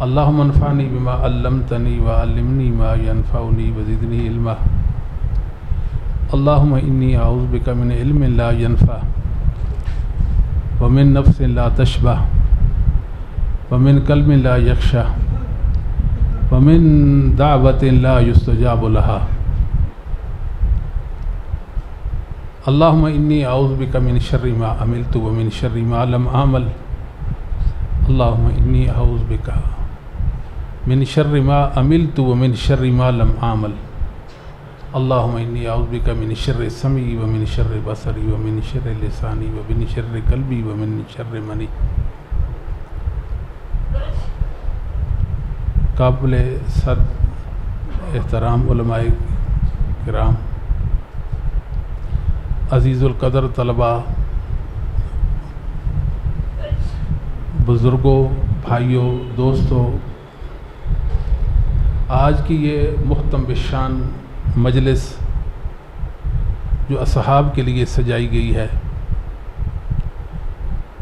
اللہم انفعنی بما علمتنی وعلمنی ما ینفعنی وزدنی علما اللہم انی اعوذ بک من علم لا ینفع ومن نفس لا تشبع ومن قلب لا یخشع ومن دعوت لا یستجاب لها اللہم انی اعوذ بک من شر ما عملت ومن شر ما لم اعمل اللہم انی اعوذ بک من شر ما عملت ومن شر ما لم اعمل اللہم انی اعوذ بک من شر سمعی ومن شر بصری ومن شر لسانی ومن شر قلبی ومن شر منی۔ قابل صد احترام علماء کرام، عزیز القدر طلباء، بزرگوں، بھائیوں، دوستوں، آج کی یہ محتم بالشان مجلس جو اصحاب کے لیے سجائی گئی ہے،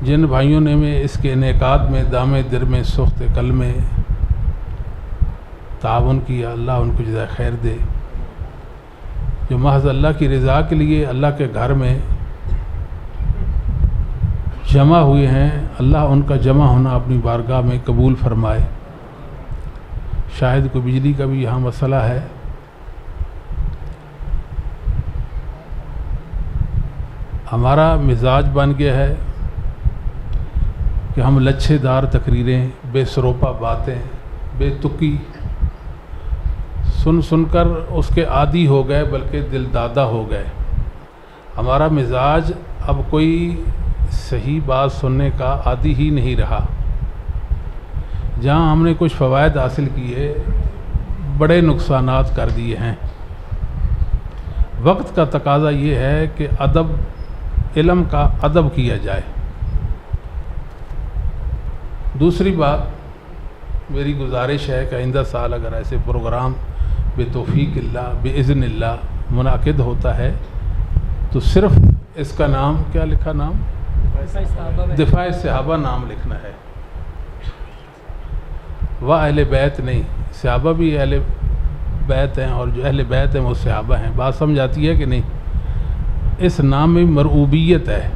جن بھائیوں نے میں اس کے انعقاد میں دام در میں سخت قلم میں تعاون کیا، اللہ ان کو جزائے خیر دے۔ جو محض اللہ کی رضا کے لیے اللہ کے گھر میں جمع ہوئے ہیں، اللہ ان کا جمع ہونا اپنی بارگاہ میں قبول فرمائے۔ شاید کوئی بجلی کا بھی یہاں مسئلہ ہے، ہمارا مزاج بن گیا ہے کہ ہم لچھے دار تقریریں، بے سروپا باتیں، بے تکی سن سن کر اس کے عادی ہو گئے، بلکہ دل دادہ ہو گئے۔ ہمارا مزاج اب کوئی صحیح بات سننے کا عادی ہی نہیں رہا۔ جہاں ہم نے کچھ فوائد حاصل کیے، بڑے نقصانات کر دیے ہیں۔ وقت کا تقاضا یہ ہے کہ ادب، علم کا ادب کیا جائے۔ دوسری بات میری گزارش ہے کہ آئندہ سال اگر ایسے پروگرام بتوفیق اللہ باذن اللہ منعقد ہوتا ہے تو صرف اس کا نام کیا لکھا، نام دفاع صحابہ نام لکھنا ہے، وہ اہل بیت نہیں۔ صحابہ بھی اہل بیت ہیں اور جو اہل بیت ہیں وہ صحابہ ہیں۔ بات سمجھ آتی ہے کہ نہیں؟ اس نام میں مرعوبیت ہے۔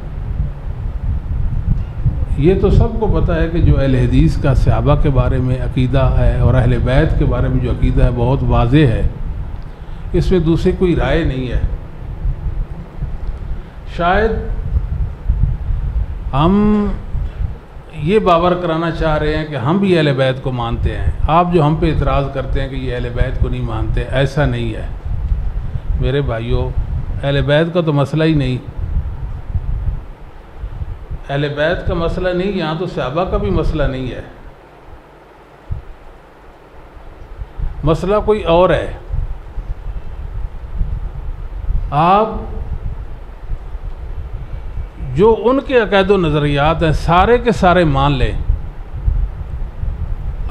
یہ تو سب کو پتہ ہے کہ جو اہل حدیث کا صحابہ کے بارے میں عقیدہ ہے اور اہل بیت کے بارے میں جو عقیدہ ہے بہت واضح ہے، اس میں دوسری کوئی رائے نہیں ہے۔ شاید ہم یہ باور کرانا چاہ رہے ہیں کہ ہم بھی اہل بیت کو مانتے ہیں۔ آپ جو ہم پہ اعتراض کرتے ہیں کہ یہ اہل بیت کو نہیں مانتے، ایسا نہیں ہے میرے بھائیوں۔ اہل بیت کا تو مسئلہ ہی نہیں، اہل بیت کا مسئلہ نہیں، یہاں تو صحابہ کا بھی مسئلہ نہیں ہے، مسئلہ کوئی اور ہے۔ آپ جو ان کے عقائد و نظریات ہیں سارے کے سارے مان لیں،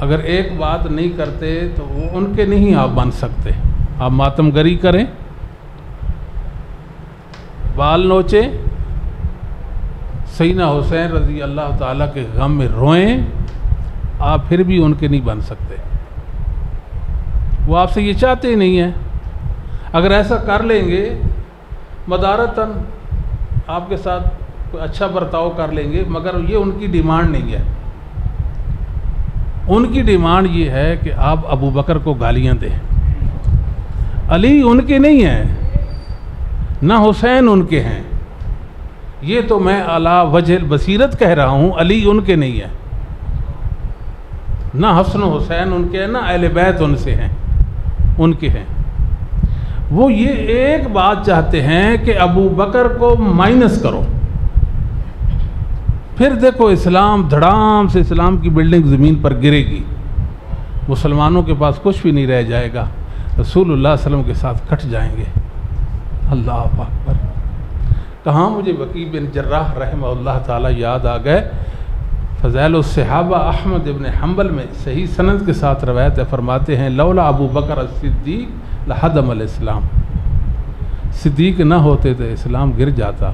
اگر ایک بات نہیں کرتے تو وہ ان کے نہیں آپ بن سکتے۔ آپ ماتم گری کریں، بال نوچیں، سیدنا حسین رضی اللہ تعالیٰ کے غم میں روئیں، آپ پھر بھی ان کے نہیں بن سکتے۔ وہ آپ سے یہ چاہتے ہی نہیں ہیں۔ اگر ایسا کر لیں گے مدارتاً آپ کے ساتھ کوئی اچھا برتاؤ کر لیں گے، مگر یہ ان کی ڈیمانڈ نہیں ہے۔ ان کی ڈیمانڈ یہ ہے کہ آپ ابو بکر کو گالیاں دیں۔ علی ان کے نہیں ہیں، نہ حسین ان کے ہیں۔ یہ تو میں علی وجہ البصیرت کہہ رہا ہوں، علی ان کے نہیں ہے، نہ حسن و حسین ان کے ہیں، نہ اہل بیت ان سے ہیں، ان کے ہیں۔ وہ یہ ایک بات چاہتے ہیں کہ ابو بکر کو مائنس کرو، پھر دیکھو اسلام دھڑام سے اسلام کی بلڈنگ زمین پر گرے گی، مسلمانوں کے پاس کچھ بھی نہیں رہ جائے گا، رسول اللہ صلی اللہ علیہ وسلم کے ساتھ کٹ جائیں گے۔ اللہ اکبر۔ کہاں مجھے وکیع بن جراح رحمہ اللہ تعالی یاد آ گئے۔ فضائل الصحابہ احمد ابن حنبل میں صحیح سند کے ساتھ روایت فرماتے ہیں، لولا ابو بکر الصدیق لہدم الاسلام، صدیق نہ ہوتے تو اسلام گر جاتا۔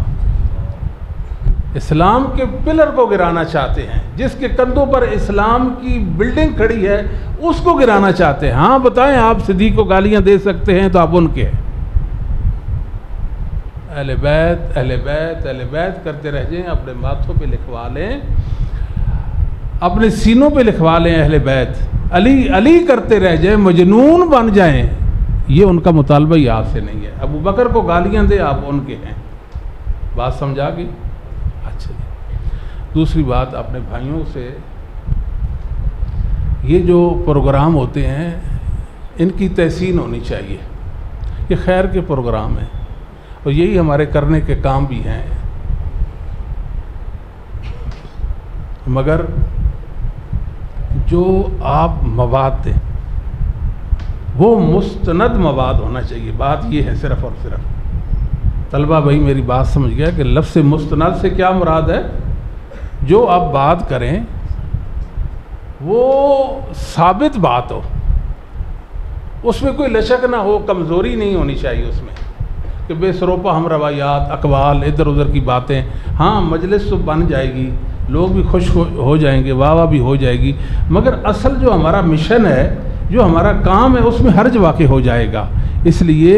اسلام کے پلر کو گرانا چاہتے ہیں، جس کے کندھوں پر اسلام کی بلڈنگ کھڑی ہے اس کو گرانا چاہتے ہیں۔ ہاں بتائیں، آپ صدیق کو گالیاں دے سکتے ہیں تو آپ ان کے ہیں۔ اہل بیت اہل بیت اہل بیت کرتے رہ جائیں، اپنے ماتھوں پہ لکھوا لیں، اپنے سینوں پہ لکھوا لیں اہل بیت، علی علی کرتے رہ جائیں، مجنون بن جائیں، یہ ان کا مطالبہ ہی آپ سے نہیں ہے۔ ابو بکر کو گالیاں دے، آپ ان کے ہیں۔ بات سمجھا گئی؟ اچھا جی۔ دوسری بات، اپنے بھائیوں سے یہ جو پروگرام ہوتے ہیں ان کی تحسین ہونی چاہیے، یہ خیر کے پروگرام ہیں اور یہی ہمارے کرنے کے کام بھی ہیں، مگر جو آپ مواد دیں وہ مستند مواد ہونا چاہیے۔ بات یہ ہے صرف اور صرف، طلبہ بھائی میری بات سمجھ گیا کہ لفظ مستند سے کیا مراد ہے؟ جو آپ بات کریں وہ ثابت بات ہو، اس میں کوئی لچک نہ ہو، کمزوری نہیں ہونی چاہیے اس میں کہ بے سروپا ہم روایات، اقوال، ادھر ادھر کی باتیں۔ ہاں مجلس تو بن جائے گی، لوگ بھی خوش ہو جائیں گے، واہ واہ بھی ہو جائے گی، مگر اصل جو ہمارا مشن ہے، جو ہمارا کام ہے، اس میں حرج واقع ہو جائے گا۔ اس لیے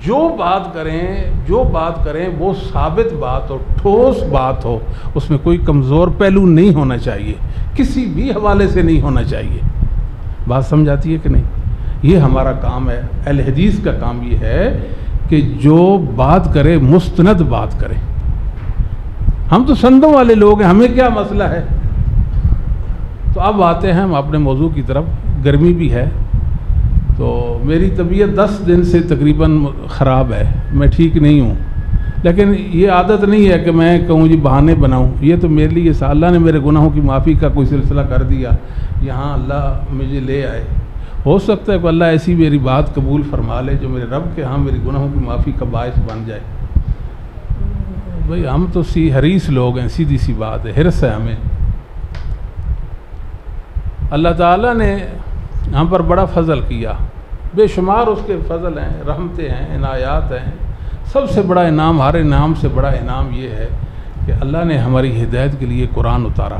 جو بات کریں وہ ثابت بات ہو، ٹھوس بات ہو، اس میں کوئی کمزور پہلو نہیں ہونا چاہیے، کسی بھی حوالے سے نہیں ہونا چاہیے۔ بات سمجھ آتی ہے کہ نہیں؟ یہ ہمارا کام ہے، اہل حدیث کا کام یہ ہے کہ جو بات کرے مستند بات کرے۔ ہم تو سندوں والے لوگ ہیں، ہمیں کیا مسئلہ ہے؟ تو اب آتے ہیں ہم اپنے موضوع کی طرف۔ گرمی بھی ہے تو میری طبیعت 10 دن سے تقریباً خراب ہے، میں ٹھیک نہیں ہوں، لیکن یہ عادت نہیں ہے کہ میں کہوں جی بہانے بناؤں، یہ تو میرے لیے اللہ نے میرے گناہوں کی معافی کا کوئی سلسلہ کر دیا، یہاں اللہ مجھے لے آئے۔ ہو سکتا ہے کہ اللہ ایسی میری بات قبول فرما لے جو میرے رب کے ہاں میری گناہوں کی معافی کا باعث بن جائے۔ بھئی ہم تو حریص لوگ ہیں، سیدھی سی بات ہے، حرص ہے ہمیں۔ اللہ تعالیٰ نے ہم پر بڑا فضل کیا، بے شمار اس کے فضل ہیں، رحمتیں ہیں، عنایات ہیں۔ سب سے بڑا انعام، ہر انعام سے بڑا انعام یہ ہے کہ اللہ نے ہماری ہدایت کے لیے قرآن اتارا،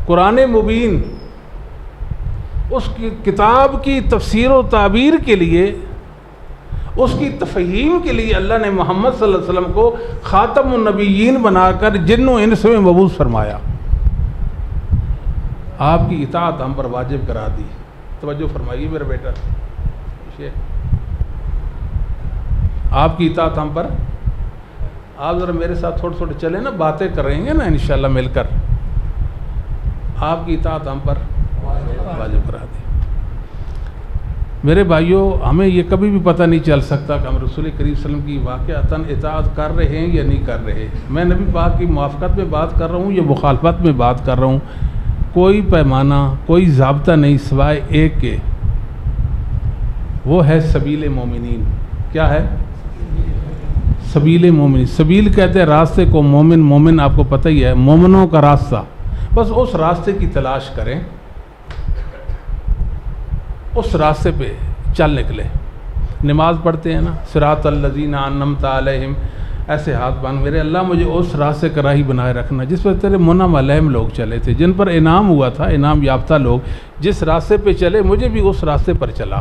قرآن مبین۔ اس کی کتاب کی تفسیر و تعبیر کے لیے، اس کی تفہیم کے لیے اللہ نے محمد صلی اللہ علیہ وسلم کو خاتم النبیین بنا کر جن و انس میں مبعوث فرمایا، آپ کی اطاعت ہم پر واجب کرا دی۔ توجہ فرمائیے میرا بیٹا، آپ کی اطاعت ہم پر، آپ ذرا میرے ساتھ تھوڑے تھوڑے چلیں نا، باتیں کریں گے نا انشاءاللہ مل کر۔ آپ کی اطاعت ہم پر واجب کرا دی۔ میرے بھائیوں، ہمیں یہ کبھی بھی پتہ نہیں چل سکتا کہ ہم رسول کریم صلی اللہ علیہ وسلم کی واقعتاً اطاعت کر رہے ہیں یا نہیں کر رہے۔ میں نبی پاک کی موافقت میں بات کر رہا ہوں یا مخالفت میں بات کر رہا ہوں، کوئی پیمانہ، کوئی ضابطہ نہیں سوائے ایک کے، وہ ہے سبیل مومنین۔ کیا ہے؟ سبیل مومنین۔ سبیل کہتے ہیں راستے کو، مومن آپ کو پتہ ہی ہے، مومنوں کا راستہ۔ بس اس راستے کی تلاش کریں، اس راستے پہ چل نکلے۔ نماز پڑھتے ہیں نا، صراط الذین انعمت علیہم، ایسے ہاتھ باندھ، میرے اللہ مجھے اس راستے کا راہی بنائے رکھنا جس پر تیرے منعم علیہم لوگ چلے تھے، جن پر انعام ہوا تھا، انعام یافتہ لوگ جس راستے پہ چلے مجھے بھی اس راستے پر چلا۔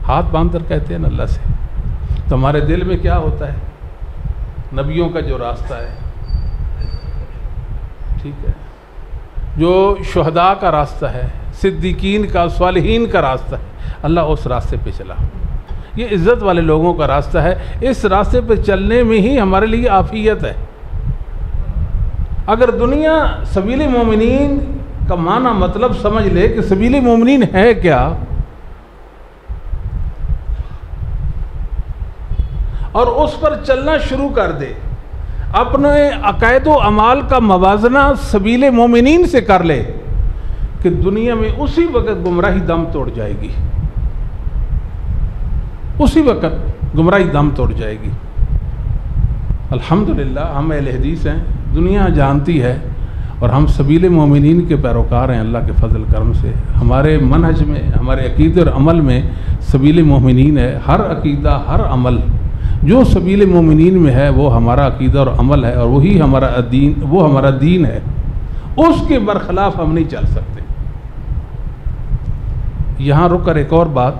ہاتھ باندھ کر کہتے ہیں نا اللہ سے۔ تو ہمارے دل میں کیا ہوتا ہے؟ نبیوں کا جو راستہ ہے، ٹھیک ہے، جو شہداء کا راستہ ہے، صدیقین کا، صالحین کا راستہ ہے، اللہ اس راستے پہ چلا۔ یہ عزت والے لوگوں کا راستہ ہے، اس راستے پہ چلنے میں ہی ہمارے لیے عافیت ہے۔ اگر دنیا سبیل مومنین کا معنی مطلب سمجھ لے کہ سبیل مومنین ہے کیا، اور اس پر چلنا شروع کر دے، اپنے عقائد و اعمال کا موازنہ سبیل مومنین سے کر لے، کہ دنیا میں اسی وقت گمراہی دم توڑ جائے گی، اسی وقت گمراہی دم توڑ جائے گی۔ الحمدللہ ہم اہل حدیث ہیں، دنیا جانتی ہے، اور ہم سبیل مومنین کے پیروکار ہیں اللہ کے فضل کرم سے۔ ہمارے منہج میں، ہمارے عقیدے اور عمل میں سبیل مومنین ہے۔ ہر عقیدہ، ہر عمل جو سبیل مومنین میں ہے وہ ہمارا عقیدہ اور عمل ہے، اور وہی ہمارا دین، وہ ہمارا دین ہے، اس کے برخلاف ہم نہیں چل سکتے۔ یہاں رک کر ایک اور بات،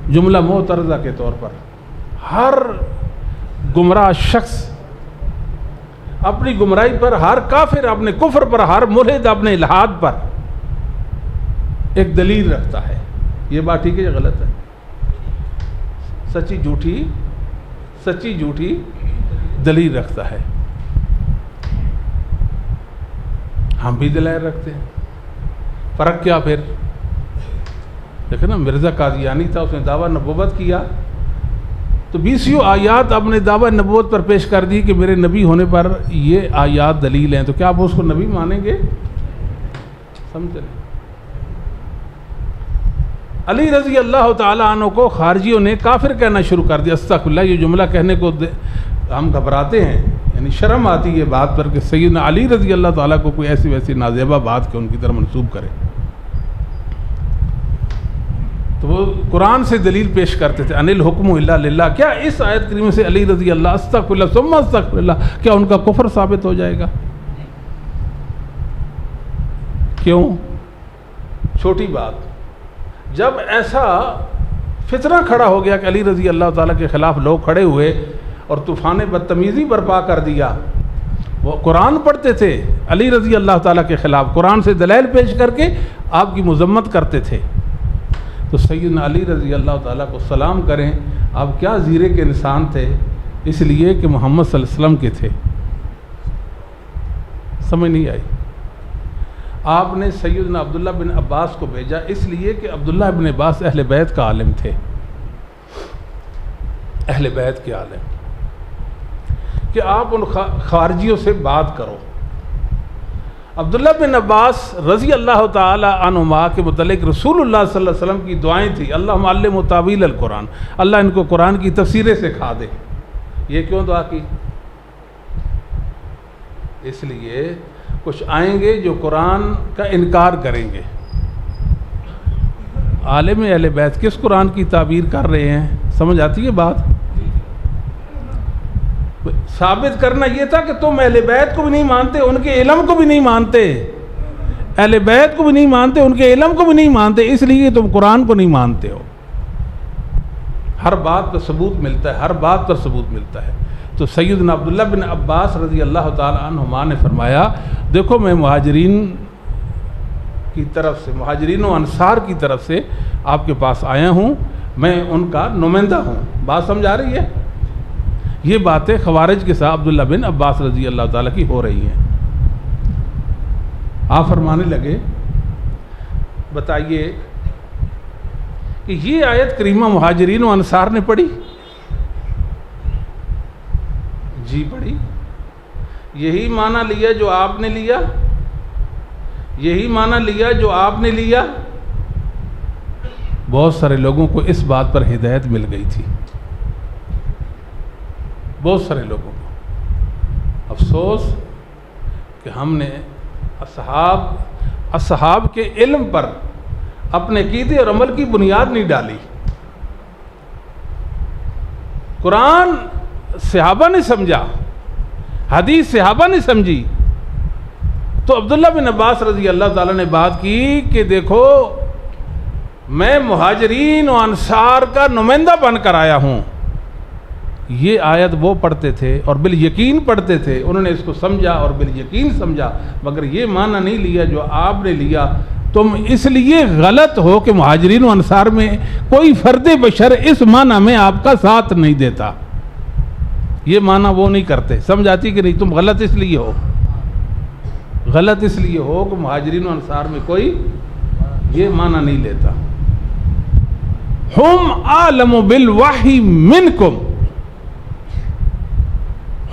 جملہ معترضہ کے طور پر، ہر گمراہ شخص اپنی گمراہی پر، ہر کافر اپنے کفر پر، ہر ملحد اپنے الحاد پر ایک دلیل رکھتا ہے۔ یہ بات ٹھیک ہے یا غلط ہے؟ سچی جھوٹی دلیل رکھتا ہے۔ ہم بھی دلائل رکھتے ہیں، فرق کیا پھر؟ دیکھیں نا، مرزا قادیانی تھا، اس نے دعویٰ نبوت کیا تو 20 آیات اپنے دعویٰ نبوت پر پیش کر دی کہ میرے نبی ہونے پر یہ آیات دلیل ہیں، تو کیا آپ اس کو نبی مانیں گے؟ سمجھ لیں۔ علی رضی اللہ تعالیٰ عنہ کو خارجیوں نے کافر کہنا شروع کر دیا۔ استغفر اللہ، یہ جملہ کہنے کو ہم گھبراتے ہیں، یعنی شرم آتی ہے بات پر کہ سیدنا علی رضی اللہ تعالیٰ کو کوئی ایسی ویسی نازیبہ بات کہ ان کی طرح منسوب کرے۔ تو وہ قرآن سے دلیل پیش کرتے تھے، ان الحکم الا للہ۔ کیا اس آیت کریمہ سے علی رضی اللہ استغفر اللہ ثم استغفر اللہ، کیا ان کا کفر ثابت ہو جائے گا؟ کیوں؟ چھوٹی بات، جب ایسا فتنہ کھڑا ہو گیا کہ علی رضی اللہ تعالیٰ کے خلاف لوگ کھڑے ہوئے اور طوفان بدتمیزی برپا کر دیا، وہ قرآن پڑھتے تھے علی رضی اللہ تعالیٰ کے خلاف، قرآن سے دلائل پیش کر کے آپ کی مذمت کرتے تھے، تو سیدنا علی رضی اللہ تعالیٰ کو سلام کریں، آپ کیا زیرے کے انسان تھے، اس لیے کہ محمد صلی اللہ علیہ وسلم کے تھے۔ سمجھ نہیں آئی؟ آپ نے سیدنا عبداللہ بن عباس کو بھیجا اس لیے کہ عبداللہ بن عباس اہل بیت کا عالم تھے، اہل بیت کے عالم، کہ آپ ان خارجیوں سے بات کرو۔ عبداللہ بن عباس رضی اللہ تعالی عنہما کے متعلق رسول اللہ صلی اللہ علیہ وسلم کی دعائیں تھیں، اللہم علمہ تاویل القرآن، اللہ ان کو قرآن کی تفسیریں سکھا دے۔ یہ کیوں دعا کی؟ اس لیے کچھ آئیں گے جو قرآن کا انکار کریں گے۔ عالم اہل بیت کس قرآن کی تعبیر کر رہے ہیں؟ سمجھ آتی ہے بات؟ ثابت کرنا یہ تھا کہ تم اہل بیت کو بھی نہیں مانتے، ان کے علم کو بھی نہیں مانتے، اہل بیت کو بھی نہیں مانتے، ان کے علم کو بھی نہیں مانتے، اس لیے تم قرآن کو نہیں مانتے ہو۔ ہر بات پر ثبوت ملتا ہے، ہر بات پر ثبوت ملتا ہے۔ تو سیدنا عبداللہ بن عباس رضی اللہ تعالی عنہما نے فرمایا، دیکھو میں مہاجرین کی طرف سے، مہاجرین و انصار کی طرف سے آپ کے پاس آیا ہوں، میں ان کا نمائندہ ہوں۔ بات سمجھ آ رہی ہے؟ یہ باتیں خوارج کے ساتھ عبداللہ بن عباس رضی اللہ تعالیٰ کی ہو رہی ہیں۔ آپ فرمانے لگے، بتائیے کہ یہ آیت کریمہ مہاجرین و انصار نے پڑھی؟ جی پڑھی۔ یہی معنی لیا جو آپ نے لیا؟ یہی معنی لیا جو آپ نے لیا؟ بہت سارے لوگوں کو اس بات پر ہدایت مل گئی تھی، بہت سارے لوگوں کو۔ افسوس کہ ہم نے اصحاب کے علم پر اپنے عقیدے اور عمل کی بنیاد نہیں ڈالی۔ قرآن صحابہ نے سمجھا، حدیث صحابہ نے سمجھی، تو عبداللہ بن عباس رضی اللہ تعالیٰ نے بات کی کہ دیکھو میں مہاجرین و انصار کا نمائندہ بن کر آیا ہوں۔ یہ آیت وہ پڑھتے تھے اور بالیقین پڑھتے تھے، انہوں نے اس کو سمجھا اور بالیقین سمجھا، مگر یہ معنی نہیں لیا جو آپ نے لیا۔ تم اس لیے غلط ہو کہ مہاجرین و انصار میں کوئی فرد بشر اس معنی میں آپ کا ساتھ نہیں دیتا، یہ معنی وہ نہیں کرتے۔ سمجھ آتی کہ نہیں؟ تم غلط اس لیے ہو، غلط اس لیے ہو کہ مہاجرین و انصار میں کوئی یہ معنی نہیں لیتا۔ ہم عالم بالوحی منکم،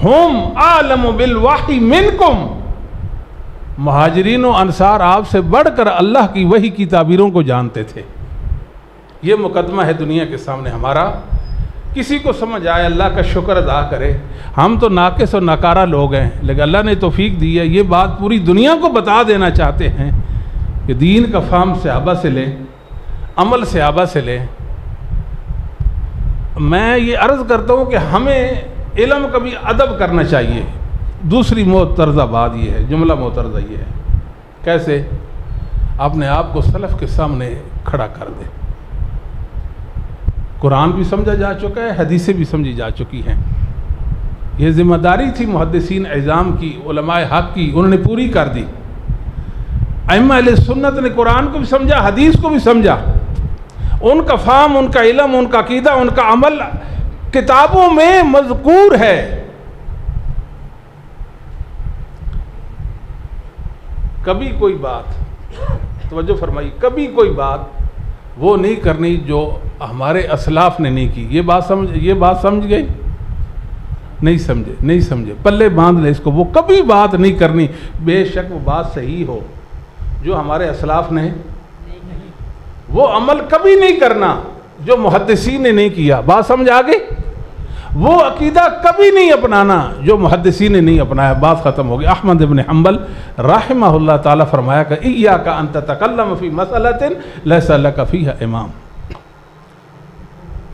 ہم عالم بالوحی منکم، مہاجرین و انصار آپ سے بڑھ کر اللہ کی وحی کی تعبیروں کو جانتے تھے۔ یہ مقدمہ ہے دنیا کے سامنے ہمارا۔ کسی کو سمجھ آئے اللہ کا شکر ادا کرے۔ ہم تو ناقص اور ناکارہ لوگ ہیں، لیکن اللہ نے توفیق دی ہے، یہ بات پوری دنیا کو بتا دینا چاہتے ہیں کہ دین کا فہم صحابہ سے لیں، عمل صحابہ سے لیں۔ میں یہ عرض کرتا ہوں کہ ہمیں علم کا بھی ادب کرنا چاہیے. دوسری معترضہ بات یہ ہے، جملہ معترضہ یہ ہے، کیسے اپنے آپ کو سلف کے سامنے کھڑا کر دے. قرآن بھی سمجھا جا چکا ہے، حدیثیں بھی سمجھی جا چکی ہیں. یہ ذمہ داری تھی محدثین اعظام کی، علماء حق کی، انہوں نے پوری کر دی. ائمہ اہل سنت نے قرآن کو بھی سمجھا، حدیث کو بھی سمجھا. ان کا فہم، ان کا علم، ان کا عقیدہ، ان کا عمل کتابوں میں مذکور ہے. کبھی کوئی بات، توجہ فرمائی، کبھی کوئی بات وہ نہیں کرنی جو ہمارے اسلاف نے نہیں کی. یہ بات سمجھ گئی؟ نہیں سمجھے، پلے باندھ لے اس کو. وہ کبھی بات نہیں کرنی، بے شک وہ بات صحیح ہو، جو ہمارے اسلاف نے. وہ عمل کبھی نہیں کرنا جو محدثین نے نہیں کیا. بات سمجھ آ گئی؟ وہ عقیدہ کبھی نہیں اپنانا جو محدثین نے نہیں اپنایا. بات ختم ہو گئی. احمد بن حنبل رحمہ اللہ تعالیٰ فرمایا کہ ایاک ان تتکلم فی مسئلۃ لیس لک فیہا امام.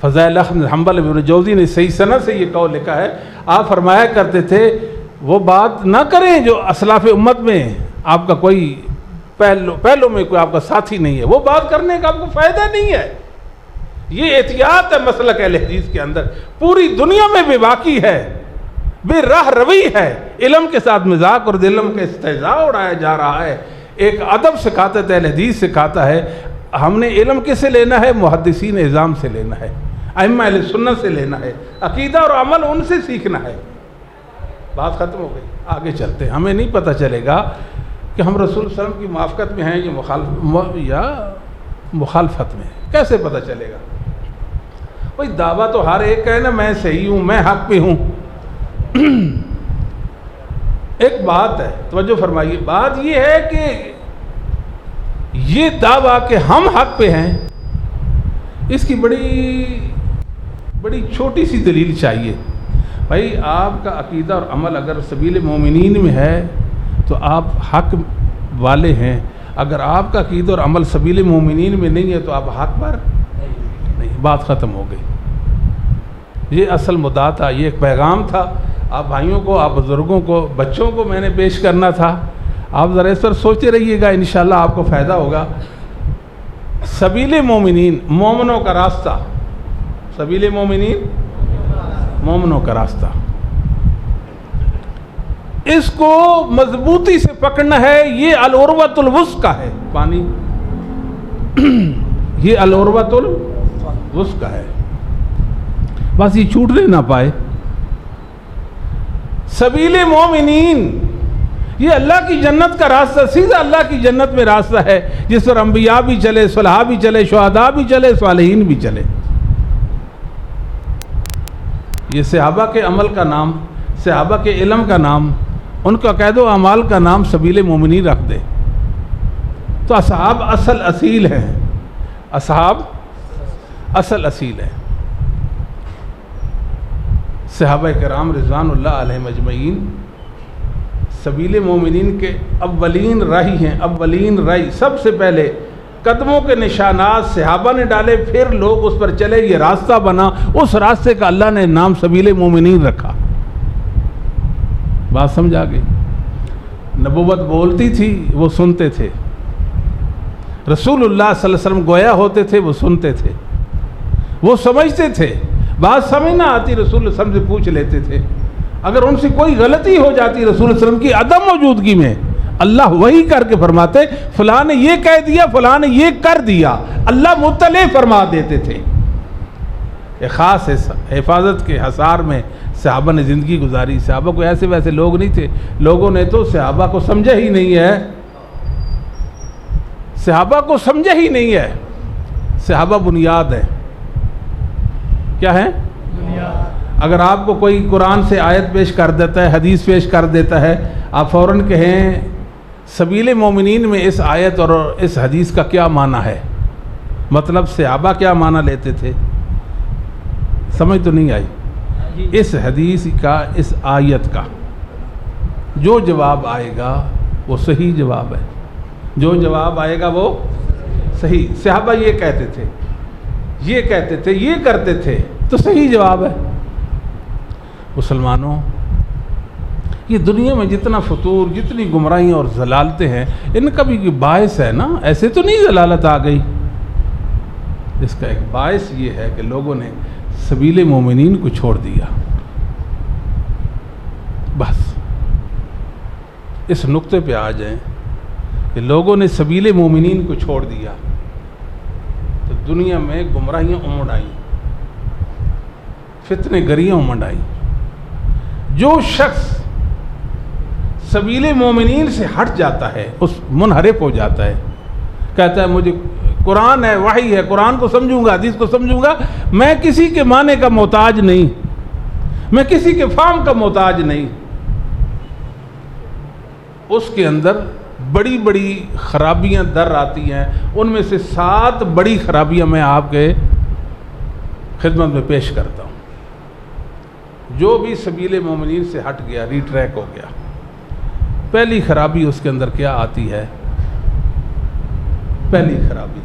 فضائل احمد حنبل ابن جوزی نے صحیح سند سے یہ قول لکھا ہے. آپ فرمایا کرتے تھے وہ بات نہ کریں جو اسلاف امت میں آپ کا کوئی پہلو میں کوئی آپ کا ساتھی نہیں ہے. وہ بات کرنے کا آپ کو فائدہ نہیں ہے. یہ احتیاط ہے مسلک اہل حدیث کے اندر. پوری دنیا میں بے باکی ہے، بے راہ روی ہے. علم کے ساتھ مذاق اور علم کا استہزاء اڑایا جا رہا ہے. ایک ادب سکھاتا ہے، اہل حدیث سکھاتا ہے. ہم نے علم کس سے لینا ہے؟ محدثین اعظام سے لینا ہے، ائمہ اہل سنت سے لینا ہے. عقیدہ اور عمل ان سے سیکھنا ہے. بات ختم ہو گئی. آگے چلتے ہیں. ہمیں نہیں پتہ چلے گا کہ ہم رسول صلی اللہ علیہ وسلم کی موافقت میں ہیں یا مخالفت میں. کیسے پتہ چلے گا؟ بھئی دعویٰ تو ہر ایک ہے نا، میں صحیح ہوں، میں حق پہ ہوں. ایک بات ہے، توجہ فرمائیے. بات یہ ہے کہ یہ دعویٰ کہ ہم حق پہ ہیں، اس کی بڑی چھوٹی سی دلیل چاہیے. بھائی آپ کا عقیدہ اور عمل اگر سبیل مومنین میں ہے تو آپ حق والے ہیں. اگر آپ کا عقیدہ اور عمل سبیل مومنین میں نہیں ہے تو آپ حق پر نہیں. بات ختم ہو گئی. یہ اصل مدعا تھا، یہ ایک پیغام تھا. آپ بھائیوں کو، آپ بزرگوں کو، بچوں کو میں نے پیش کرنا تھا. آپ ذرا اس پر سوچتے رہیے گا، انشاءاللہ آپ کو فائدہ ہوگا. سبیل مومنین، مومنوں کا راستہ. سبیل مومنین، مومنوں کا راستہ. اس کو مضبوطی سے پکڑنا ہے. یہ العروۃ الوثقی ہے. پانی یہ العروۃ الوثقی ہے، بس یہ چھوٹنے نہ پائے. سبیل مومنین یہ اللہ کی جنت کا راستہ، سیدھا اللہ کی جنت میں راستہ ہے، جس پر انبیاء بھی چلے، صلحاء بھی چلے، شہداء بھی چلے، صالحین بھی چلے. یہ صحابہ کے عمل کا نام، صحابہ کے علم کا نام، ان کا عقائد و اعمال کا نام سبیل مومنین رکھ دے تو اصحاب اصل اصیل ہیں. اصحاب اصل اصیل ہیں. صحابہ کرام رضوان اللہ علیہم اجمعین سبیل مومنین کے اولین راہی ہیں. اولین راہی، سب سے پہلے قدموں کے نشانات صحابہ نے ڈالے، پھر لوگ اس پر چلے، یہ راستہ بنا. اس راستے کا اللہ نے نام سبیل مومنین رکھا. بات سمجھا گئی؟ نبوت بولتی تھی، وہ سنتے تھے. رسول اللہ صلی اللہ علیہ وسلم گویا ہوتے تھے، وہ سنتے تھے، وہ سمجھتے تھے. بات سمجھ نہ آتی رسول اللہ صلی اللہ علیہ وسلم سے پوچھ لیتے تھے. اگر ان سے کوئی غلطی ہو جاتی رسول اللہ صلی اللہ علیہ وسلم کی عدم موجودگی میں، اللہ وہی کر کے فرماتے فلاں نے یہ کہہ دیا، فلاں نے یہ کر دیا. اللہ مطلع فرما دیتے تھے. ایک خاص حفاظت کے حصار میں صحابہ نے زندگی گزاری. صحابہ کو ایسے ویسے لوگ نہیں تھے. لوگوں نے تو صحابہ کو سمجھا ہی نہیں ہے. صحابہ کو سمجھا ہی نہیں ہے. صحابہ بنیاد ہے. کیا ہے؟ اگر آپ کو کوئی قرآن سے آیت پیش کر دیتا ہے، حدیث پیش کر دیتا ہے، آپ فوراً کہیں سبیل مومنین میں اس آیت اور اس حدیث کا کیا معنی ہے، مطلب صحابہ کیا معنی لیتے تھے. سمجھ تو نہیں آئی؟ اس حدیث کا، اس آیت کا جو جواب آئے گا وہ صحیح جواب ہے. جو جواب آئے گا وہ صحیح. صحابہ یہ کہتے تھے، یہ کہتے تھے، یہ کرتے تھے، تو صحیح جواب ہے۔ مسلمانوں، یہ دنیا میں جتنا فطور، جتنی گمراہیاں اور ضلالتیں ہیں، ان کا بھی کوئی باعث ہے نا، ایسے تو نہیں ضلالت آ گئی۔ اس کا ایک باعث یہ ہے کہ لوگوں نے سبیل مومنین کو چھوڑ دیا۔ بس اس نقطے پہ آ جائیں کہ لوگوں نے سبیل مومنین کو چھوڑ دیا تو دنیا میں گمراہیاں امڑ آئیں، فتنے گریاں امڑ آئیں۔ جو شخص سبیل مومنین سے ہٹ جاتا ہے، اس منحرف ہو جاتا ہے، کہتا ہے مجھے قرآن ہے، وحی ہے، قرآن کو سمجھوں گا، حدیث کو سمجھوں گا، میں کسی کے معنی کا محتاج نہیں، میں کسی کے فہم کا محتاج نہیں۔ اس کے اندر بڑی بڑی خرابیاں در آتی ہیں، ان میں سے 7 بڑی خرابیاں میں آپ کے خدمت میں پیش کرتا ہوں۔ جو بھی سبیل مومنین سے ہٹ گیا، ری ٹریک ہو گیا، پہلی خرابی اس کے اندر کیا آتی ہے؟ پہلی خرابی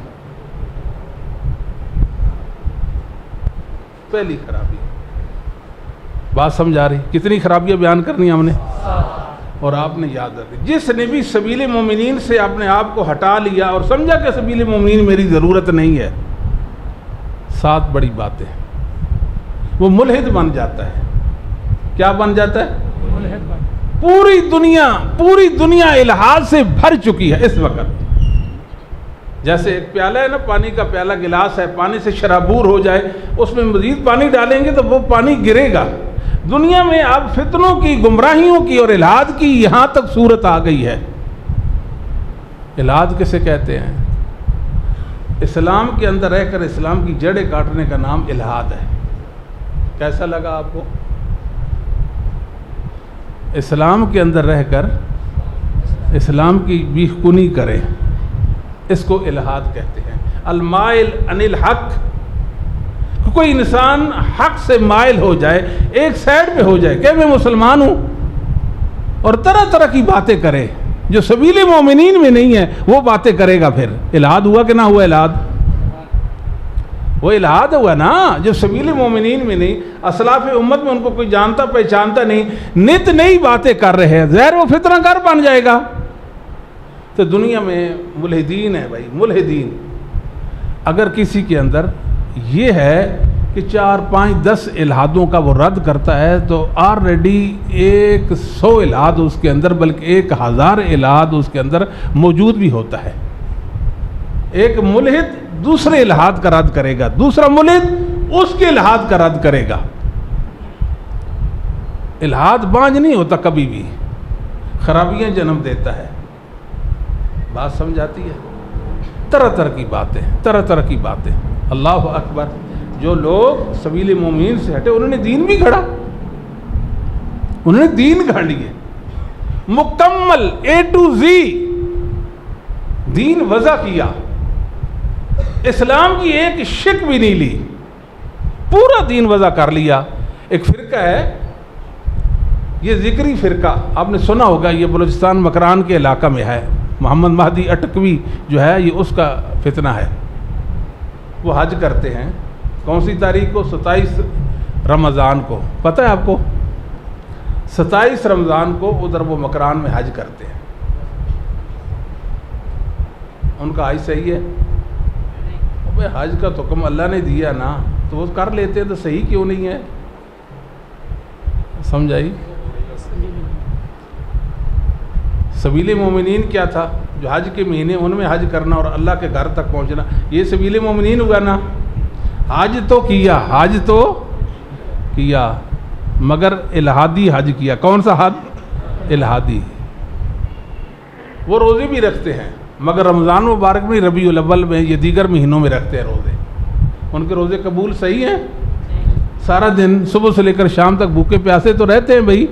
بات سمجھ آ رہی؟ کتنی خرابیاں بیان کرنی ہم نے، اور آپ نے یاد رکھی، جس نے بھی سبیل مومنین سے اپنے آپ کو ہٹا لیا اور سمجھا کہ سبیل مومنین میری ضرورت نہیں ہے، 7 بڑی باتیں، وہ ملحد بن جاتا ہے۔ کیا بن جاتا ہے؟ ملحد۔ پوری دنیا الحاد سے بھر چکی ہے اس وقت۔ جیسے ایک پیالہ ہے نا، پانی کا پیالہ، گلاس ہے، پانی سے شرابور ہو جائے، اس میں مزید پانی ڈالیں گے تو وہ پانی گرے گا۔ دنیا میں اب فتنوں کی، گمراہیوں کی اور الحاد کی یہاں تک صورت آ گئی ہے۔ الحاد کسے کہتے ہیں؟ اسلام کے اندر رہ کر اسلام کی جڑیں کاٹنے کا نام الحاد ہے۔ کیسا لگا آپ کو؟ اسلام کے اندر رہ کر اسلام کی بیخ کنی کرے، اس کو الحاد کہتے ہیں۔ المائل عن الحق، کوئی انسان حق سے مائل ہو جائے، ایک سائڈ پہ ہو جائے کہ میں مسلمان ہوں، اور طرح طرح کی باتیں کرے جو سبیل مومنین میں نہیں ہے، وہ باتیں کرے گا، پھر الحاد ہوا کہ نہ ہوا؟ الحاد وہ الحاد ہوا نا، جو سبیل مومنین میں نہیں۔ اسلاف امت میں ان کو کوئی جانتا پہچانتا نہیں، نت نئی باتیں کر رہے ہیں، ظاہر وہ فتنہ گر بن جائے گا۔ تو دنیا میں ملحدین ہے بھائی، ملحدین۔ اگر کسی کے اندر یہ ہے کہ 4 5 10 الحادوں کا وہ رد کرتا ہے، تو آلریڈی 100 الحاد اس کے اندر، بلکہ 1000 الحاد اس کے اندر موجود بھی ہوتا ہے۔ ایک ملحد دوسرے الحاد کا رد کرے گا، دوسرا ملحد اس کے الحاد کا رد کرے گا۔ الحاد بانج نہیں ہوتا کبھی بھی، خرابیاں جنم دیتا ہے۔ بات سمجھ آتی ہے؟ طرح طرح کی باتیں، طرح طرح کی باتیں۔ اللہ اکبر۔ جو لوگ سبیل مومنین سے ہٹے، انہوں نے دین بھی گھڑا، انہوں نے دین گھڑ لیے، مکمل A to Z دین وضع کیا، اسلام کی ایک شک بھی نہیں لی، پورا دین وضع کر لیا۔ ایک فرقہ ہے، یہ ذکری فرقہ، آپ نے سنا ہوگا، یہ بلوچستان مکران کے علاقہ میں ہے، محمد مہدی اٹکوی جو ہے، یہ اس کا فتنہ ہے۔ وہ حج کرتے ہیں، کون سی تاریخ کو؟ 27 رمضان کو، پتہ ہے آپ کو؟ 27 رمضان کو ادھر وہ مکران میں حج کرتے ہیں۔ ان کا حج صحیح ہے؟ بھائی حج کا تو حکم اللہ نے دیا نا، تو وہ کر لیتے ہیں، تو صحیح کیوں نہیں ہے؟ سمجھائی؟ سبیل مومنین کیا تھا؟ جو حج کے مہینے ان میں حج کرنا اور اللہ کے گھر تک پہنچنا، یہ سبیل مومنین ہوا نا۔ حج تو کیا، حج تو کیا، مگر الہادی حج کیا۔ کون سا حج؟ الہادی۔ وہ روزے بھی رکھتے ہیں، مگر رمضان مبارک میں، ربیع الاول میں، یہ دیگر مہینوں میں رکھتے ہیں روزے۔ ان کے روزے قبول صحیح ہیں؟ سارا دن صبح سے لے کر شام تک بھوکے پیاسے تو رہتے ہیں بھائی،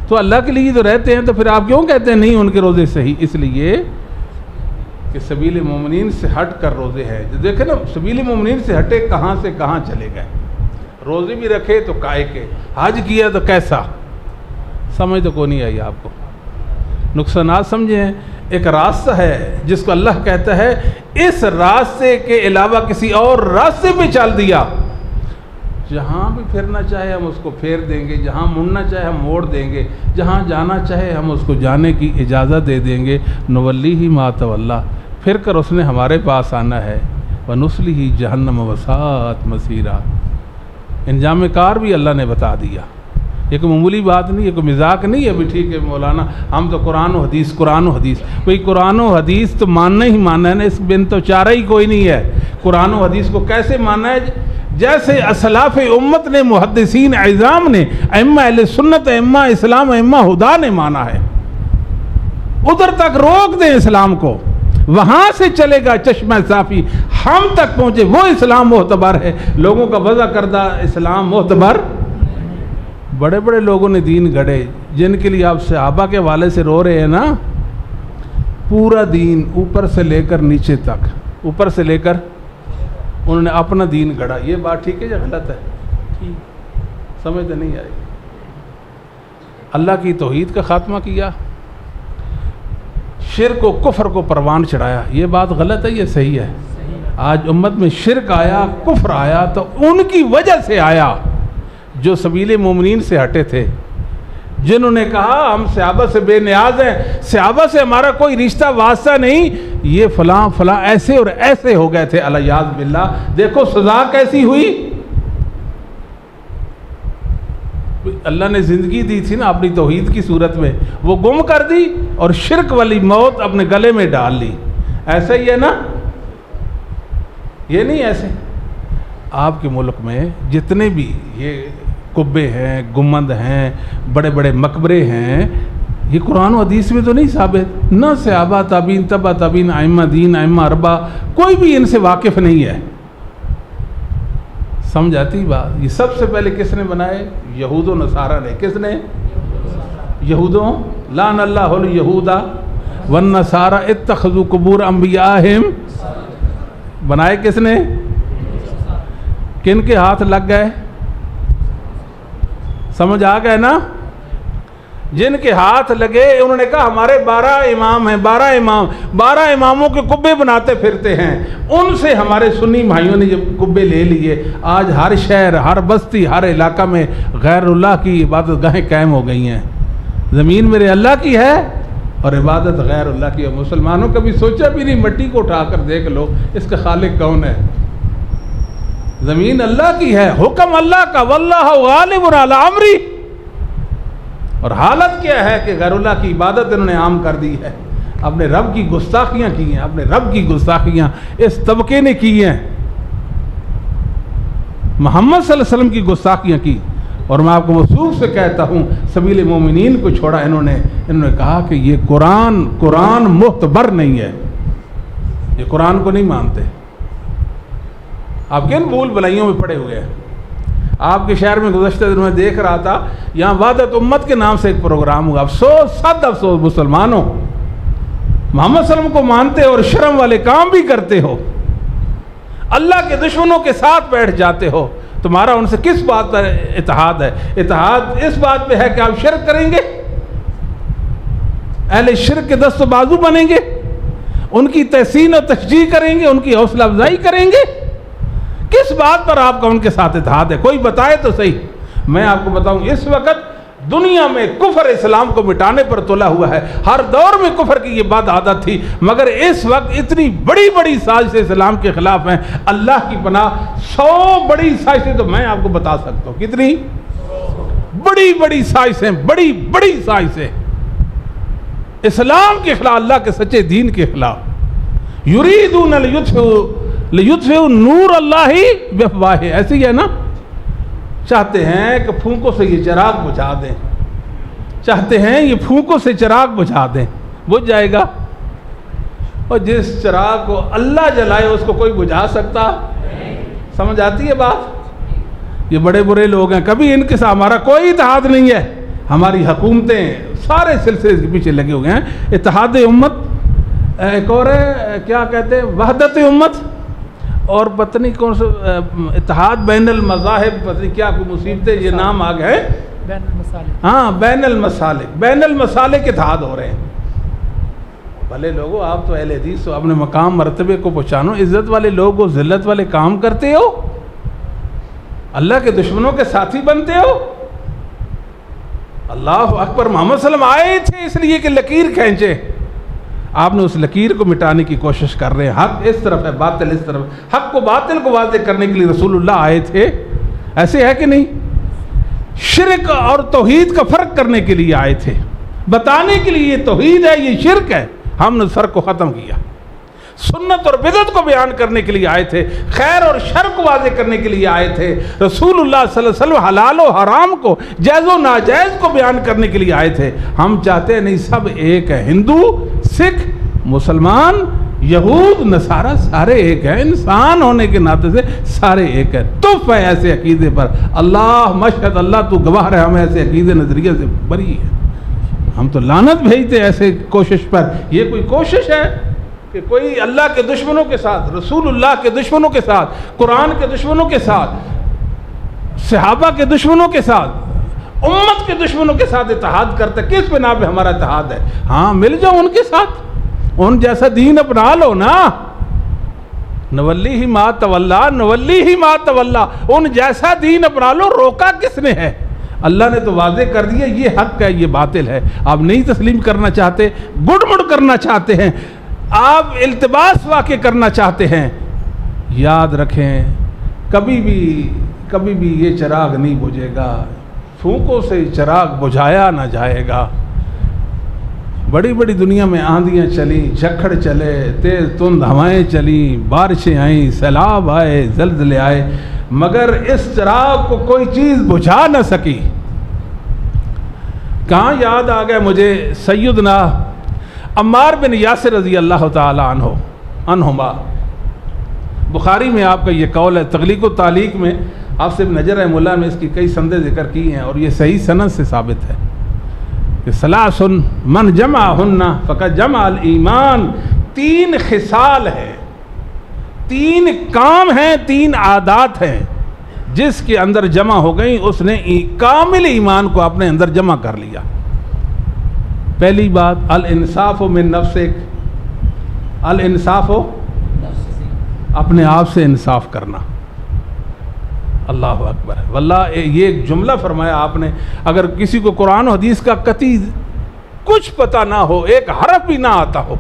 تو اللہ کے لیے تو رہتے ہیں، تو پھر آپ کیوں کہتے ہیں نہیں ان کے روزے صحیح؟ اس لیے کہ سبیل مومنین سے ہٹ کر روزے ہیں۔ دیکھیں نا، سبیل مومنین سے ہٹے کہاں سے کہاں چلے گئے۔ روزے بھی رکھے تو کائے کے، حج کیا تو کیسا؟ سمجھ تو کو نہیں آئی آپ کو؟ نقصانات سمجھیں۔ ایک راستہ ہے جس کو اللہ کہتا ہے اس راستے کے علاوہ کسی اور راستے پہ چل دیا، جہاں بھی پھرنا چاہے ہم اس کو پھیر دیں گے، جہاں مڑنا چاہے ہم موڑ دیں گے، جہاں جانا چاہے ہم اس کو جانے کی اجازت دے دیں گے۔ نولیہ ما تولی، پھر کر اس نے ہمارے پاس آنا ہے۔ ونصلہ جہنم وساءت مصیرا، انجام کار بھی اللہ نے بتا دیا۔ یہ کوئی معمولی بات نہیں، یہ کوئی مذاق نہیں ہے بھی ٹھیک ہے مولانا ہم تو قرآن و حدیث بھئی قرآن و حدیث تو ماننا ہی ماننا ہے نا، اس بن تو چارہ ہی کوئی نہیں ہے۔ قرآن و حدیث کو کیسے ماننا ہے؟ جیسے اسلاف امت نے، محدثین اعظام نے، ائمہ اہل سنت، ائمہ اسلام، ائمہ ہدا نے مانا ہے۔ ادھر تک روک دیں اسلام کو، وہاں سے چلے گا چشمہ صافی، ہم تک پہنچے وہ اسلام معتبر ہے۔ لوگوں کا وضع کردہ اسلام معتبر، بڑے بڑے لوگوں نے دین گھڑے، جن کے لیے آپ صحابہ کے حوالے سے رو رہے ہیں نا، پورا دین اوپر سے لے کر نیچے تک، اوپر سے لے کر انہوں نے اپنا دین گھڑا۔ یہ بات ٹھیک ہے یا غلط ہے؟ سمجھ تو نہیں آئی۔ اللہ کی توحید کا خاتمہ کیا، شرک و کفر کو پروان چڑھایا، یہ بات غلط ہے یہ صحیح ہے؟ آج امت میں شرک آیا، کفر آیا تو ان کی وجہ سے آیا جو سبیل مومنین سے ہٹے تھے، جنہوں نے کہا ہم صحابہ سے بے نیاز ہیں، صحابہ سے ہمارا کوئی رشتہ واسطہ نہیں، یہ فلاں فلاں ایسے اور ایسے ہو گئے تھے، الیاذ باللہ۔ دیکھو سزا کیسی ہوئی، اللہ نے زندگی دی تھی نا اپنی توحید کی صورت میں، وہ گم کر دی اور شرک والی موت اپنے گلے میں ڈال لی۔ ایسا ہی ہے نا؟ یہ نہیں ایسے؟ آپ کے ملک میں جتنے بھی یہ قبے ہیں، گنبد ہیں، بڑے بڑے مقبرے ہیں، یہ قرآن و حدیث میں تو نہیں ثابت، نہ صحابہ تابعین، تبع تابعین، ائمہ دین، ائمہ اربعہ، کوئی بھی ان سے واقف نہیں ہے۔ سمجھ آتی بات؟ یہ سب سے پہلے کس نے بنائے؟ یہود و نصارہ نے۔ کس نے؟ یہودوں، لعن اللہ الیہود والنصارى اتخذوا قبور انبیاءہم، بنائے کس نے؟ کن کے ہاتھ لگ گئے؟ سمجھ آ گئے نا؟ جن کے ہاتھ لگے انہوں نے کہا ہمارے 12 امام ہیں، 12 اماموں کے قبے بناتے پھرتے ہیں، ان سے ہمارے سنی بھائیوں نے یہ قبے لے لیے۔ آج ہر شہر، ہر بستی، ہر علاقہ میں غیر اللہ کی عبادت گاہیں قائم ہو گئی ہیں۔ زمین میرے اللہ کی ہے اور عبادت غیر اللہ کی ہے۔ مسلمانوں کبھی سوچا بھی نہیں، مٹی کو اٹھا کر دیکھ لو اس کا خالق کون ہے؟ زمین اللہ کی ہے، حکم اللہ کا، واللہ غالب علی امری، اور حالت کیا ہے کہ غیر اللہ کی عبادت انہوں نے عام کر دی ہے، اپنے رب کی گستاخیاں کی ہیں، اپنے رب کی گستاخیاں اس طبقے نے کی ہیں، محمد صلی اللہ علیہ وسلم کی گستاخیاں کی۔ اور میں آپ کو موثوق سے کہتا ہوں سبیل مومنین کو چھوڑا انہوں نے کہا کہ یہ قرآن معتبر نہیں ہے، یہ قرآن کو نہیں مانتے۔ آپ کن بھول بھلائیوں میں پڑے ہوئے ہیں؟ آپ کے شہر میں گزشتہ دن میں دیکھ رہا تھا، یہاں وحدت امت کے نام سے ایک پروگرام ہوا۔ افسوس، صد افسوس، مسلمانوں محمد صلی اللہ علیہ وسلم کو مانتے ہو اور شرم والے کام بھی کرتے ہو، اللہ کے دشمنوں کے ساتھ بیٹھ جاتے ہو، تمہارا ان سے کس بات پر اتحاد ہے؟ اتحاد اس بات پہ ہے کہ آپ شرک کریں گے، اہل شرک کے دست و بازو بنیں گے، ان کی تحسین و تشجیع کریں گے، ان کی حوصلہ افزائی کریں گے۔ کس بات پر آپ کا ان کے ساتھ اتحاد ہے؟ کوئی بتائے تو صحیح۔ میں آپ کو بتاؤں، اس وقت دنیا میں کفر اسلام کو مٹانے پر تلا ہوا ہے۔ ہر دور میں کفر کی یہ بات عادت تھی، مگر اس وقت اتنی بڑی بڑی سازشیں اسلام کے خلاف ہیں، اللہ کی پناہ 100 بڑی سازشیں تو میں آپ کو بتا سکتا ہوں۔ کتنی بڑی بڑی سازشیں، بڑی بڑی سازشیں اسلام کے خلاف، اللہ کے سچے دین کے خلاف۔ یریدون لیطفئوا نور اللہ بافواہہ، ایسے ہی ہے نا؟ چاہتے ہیں کہ پھونکوں سے یہ چراغ بجھا دیں، چاہتے ہیں یہ پھونکوں سے چراغ بجھا دیں، بجھ جائے گا؟ اور جس چراغ کو اللہ جلائے اس کو کوئی بجھا سکتا؟ سمجھ آتی ہے بات؟ یہ بڑے برے لوگ ہیں، کبھی ان کے ساتھ ہمارا کوئی اتحاد نہیں ہے۔ ہماری حکومتیں سارے سلسلے کے پیچھے لگے ہوئے ہیں۔ اتحاد امت، ایک اور ہے کیا کہتے ہیں، وحدت امت، اور پتہ نہیں کون سا اتحاد بین المذاہب، پتہ نہیں کیا کوئی مصیبتیں یہ نام آ گئے، بین المسالک، ہاں بین المسالک، بین المسالک اتحاد ہو رہے ہیں۔ بھلے لوگوں، آپ تو اہل حدیث ہو، اپنے مقام مرتبے کو پہچانو، عزت والے لوگ ہو، ذلت والے کام کرتے ہو، اللہ کے دشمنوں کے ساتھی بنتے ہو؟ اللہ اکبر. محمد صلی اللہ علیہ وسلم آئے تھے اس لیے کہ لکیر کھینچے، آپ نے اس لکیر کو مٹانے کی کوشش کر رہے ہیں. حق اس طرف ہے، باطل اس طرف. حق کو باطل کو واضح کرنے کے لیے رسول اللہ آئے تھے، ایسے ہے کہ نہیں؟ شرک اور توحید کا فرق کرنے کے لیے آئے تھے، بتانے کے لیے یہ توحید ہے یہ شرک ہے، ہم نے فرق کو ختم کیا. سنت اور بدعت کو بیان کرنے کے لیے آئے تھے، خیر اور شر کو واضح کرنے کے لیے آئے تھے. رسول اللہ صلی اللہ علیہ وسلم حلال و حرام کو، جائز و ناجائز کو بیان کرنے کے لیے آئے تھے. ہم چاہتے ہیں نہیں سب ایک ہے، ہندو، سکھ، مسلمان، یہود، نصارہ سارے ایک ہیں، انسان ہونے کے ناطے سے سارے ایک ہیں. تف ہے ایسے عقیدے پر. اللہ مشہد، اللہ تو گواہ ہے، ہم ایسے عقیدے نظریے سے بری ہیں. ہم تو لعنت بھیجتے ایسے کوشش پر. یہ کوئی کوشش ہے کہ کوئی اللہ کے دشمنوں کے ساتھ، رسول اللہ کے دشمنوں کے ساتھ، قرآن کے دشمنوں کے ساتھ، صحابہ کے دشمنوں کے ساتھ، امت کے دشمنوں کے ساتھ اتحاد کرتا ہے؟ کس بنا پہ ہمارا اتحاد ہے؟ ہاں مل جاؤ ان کے ساتھ، ان جیسا دین اپنا لو نا. نولی ہی ما تولا، نولی ہی ما تولا. ان جیسا دین اپنا لو. روکا کس نے ہے؟ اللہ نے تو واضح کر دیا یہ حق ہے یہ باطل ہے. آپ نہیں تسلیم کرنا چاہتے، گڑ مڑ کرنا چاہتے ہیں، آپ التباس واقع کرنا چاہتے ہیں. یاد رکھیں کبھی بھی یہ چراغ نہیں بجھے گا، پھونکوں سے چراغ بجھایا نہ جائے گا. بڑی بڑی دنیا میں آندیاں چلیں، جھکڑ چلے، تیز تند ہوائیں چلیں، بارشیں آئیں، سیلاب آئے، زلزلے آئے، مگر اس چراغ کو کوئی چیز بجھا نہ سکی. کہاں یاد آ گیا مجھے سیدنا عمار بن یاسر رضی اللہ تعالی عنہما. بخاری میں آپ کا یہ قول ہے. تغلیق و تعلیق میں آپ سے نجر رحمہ اللہ نے اس کی کئی سندیں ذکر کی ہیں اور یہ صحیح سند سے ثابت ہے کہ ثلاث من جمعہن فقد جمع الایمان. 3 خصال ہیں، 3 کام ہیں، 3 عادات ہیں، جس کے اندر جمع ہو گئیں اس نے کامل ایمان کو اپنے اندر جمع کر لیا. پہلی بات الانصاف من نفسک، الانصاف اپنے آپ سے انصاف کرنا. اللہ اکبر. واللہ یہ ایک جملہ فرمایا آپ نے، اگر کسی کو قرآن و حدیث کا قطعی کچھ پتہ نہ ہو، ایک حرف بھی نہ آتا ہو،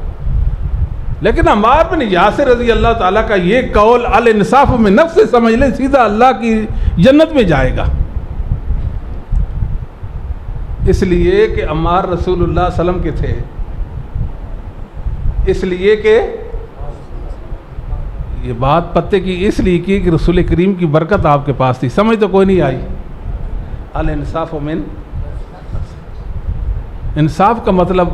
لیکن عمار بن یاسر رضی اللہ تعالیٰ کا یہ قول الانصاف من نفس سے سمجھ لیں سیدھا اللہ کی جنت میں جائے گا. اس لیے کہ عمار رسول اللہ صلی اللہ علیہ وسلم کے تھے، اس لیے کہ یہ بات پتے کی اس لیے کی کہ رسول کریم کی برکت آپ کے پاس تھی. سمجھ تو کوئی نہیں آئی. الانصاف من، انصاف کا مطلب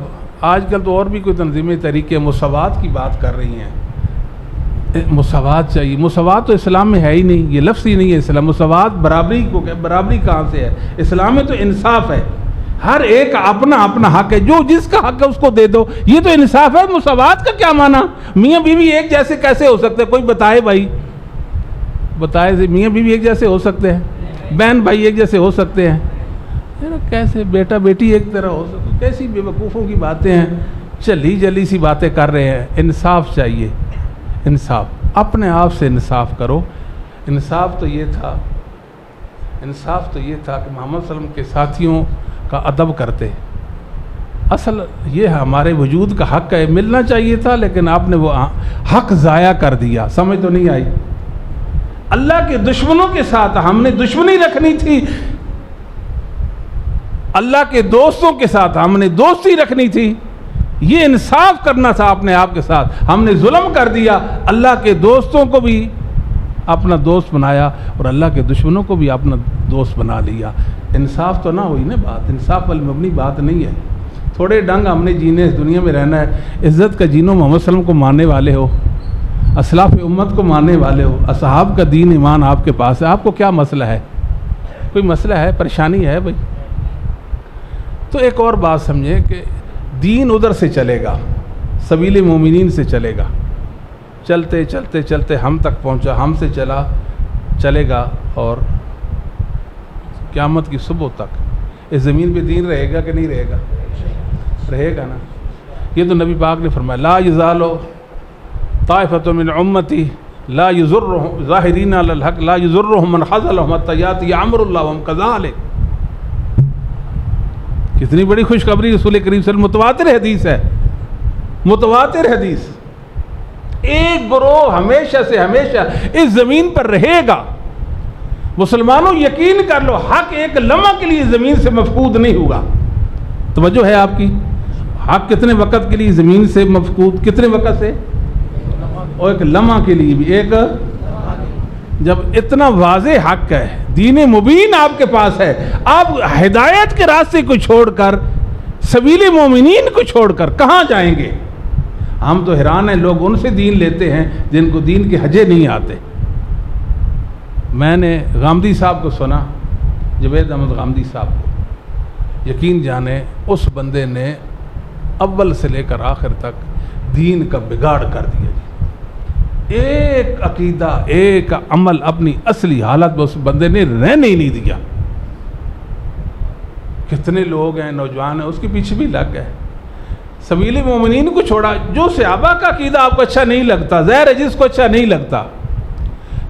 آج کل تو اور بھی کوئی تنظیمی طریقے مساوات کی بات کر رہی ہیں. مساوات چاہیے. مساوات تو اسلام میں ہے ہی نہیں، یہ لفظ ہی نہیں ہے اسلام. مساوات برابری کو، برابری کہاں سے ہے؟ اسلام میں تو انصاف ہے، ہر ایک اپنا اپنا حق ہے، جو جس کا حق ہے اس کو دے دو. یہ تو انصاف ہے. مساوات کا کیا معنی؟ میاں بیوی ایک جیسے کیسے ہو سکتے؟ کوئی بتائے بھائی، بتائے. میاں بیوی ایک جیسے ہو سکتے ہیں؟ بہن بھائی ایک جیسے ہو سکتے ہیں؟ کیسے بیٹا بیٹی ایک طرح ہو سکتے؟ کیسی بے وقوفوں کی باتیں ہیں، جلی سی باتیں کر رہے ہیں. انصاف چاہیے، انصاف. اپنے آپ سے انصاف کرو. انصاف تو یہ تھا کہ محمد صلی اللہ علیہ وسلم کے ساتھیوں کا ادب کرتے. اصل یہ ہمارے وجود کا حق ہے، ملنا چاہیے تھا، لیکن آپ نے وہ حق ضائع کر دیا. سمجھ تو نہیں آئی؟ اللہ کے دشمنوں کے ساتھ ہم نے دشمنی رکھنی تھی، اللہ کے دوستوں کے ساتھ ہم نے دوستی رکھنی تھی. یہ انصاف کرنا تھا اپنے آپ کے ساتھ. ہم نے ظلم کر دیا، اللہ کے دوستوں کو بھی اپنا دوست بنایا اور اللہ کے دشمنوں کو بھی اپنا دوست بنا لیا. انصاف تو نہ ہوئی نا بات. انصاف والی مبنی بات نہیں ہے. تھوڑے ڈنگ ہم نے جینے، اس دنیا میں رہنا ہے. عزت کا جینو محمد صلی اللہ علیہ وسلم کو ماننے والے ہو، اسلاف امت کو ماننے والے ہو، اصحاب کا دین ایمان آپ کے پاس ہے. آپ کو کیا مسئلہ ہے؟ کوئی مسئلہ ہے؟ پریشانی ہے بھائی؟ تو ایک اور بات سمجھیں کہ دین ادھر سے چلے گا، سبیل مومنین سے چلے گا. چلتے چلتے چلتے ہم تک پہنچا، ہم سے چلے گا اور قیامت کی صبح تک اس زمین پہ دین رہے گا کہ نہیں رہے گا؟ رہے گا نا. یہ تو نبی پاک نے فرمایا لا یزال طائفۃ من امتی لا یضرهم ظاہرین علی الحق لا یضرهم من خذلهم حتی یاتی امر اللہ وهم کذالک. کتنی بڑی خوشخبری رسول کریم صلی اللہ علیہ وسلم. متواتر حدیث ہے, متواتر حدیث. ایک گروہ ہمیشہ سے ہمیشہ اس زمین پر رہے گا. مسلمانوں یقین کر لو, حق ایک لمحہ کے لیے زمین سے مفقود نہیں ہوگا. توجہ ہے آپ کی؟ حق کتنے وقت کے لیے زمین سے مفقود, کتنے وقت سے؟ اور ایک لمحہ کے لیے بھی. ایک جب اتنا واضح حق ہے, دین مبین آپ کے پاس ہے, آپ ہدایت کے راستے کو چھوڑ کر, سبیل مومنین کو چھوڑ کر کہاں جائیں گے؟ ہم تو حیران ہیں, لوگ ان سے دین لیتے ہیں جن کو دین کے حجے نہیں آتے. میں نے غامدی صاحب کو سنا, جوید احمد غامدی صاحب کو, یقین جانے اس بندے نے اول سے لے کر آخر تک دین کا بگاڑ کر دیا جی. ایک عقیدہ ایک عمل اپنی اصلی حالت میں اس بندے نے رہنے ہی نہیں دیا. کتنے لوگ ہیں نوجوان ہیں اس کے پیچھے بھی لگ گئے, سبیل مومنین کو چھوڑا. جو صحابہ کا عقیدہ آپ کو اچھا نہیں لگتا, ظاہر ہے جس کو اچھا نہیں لگتا,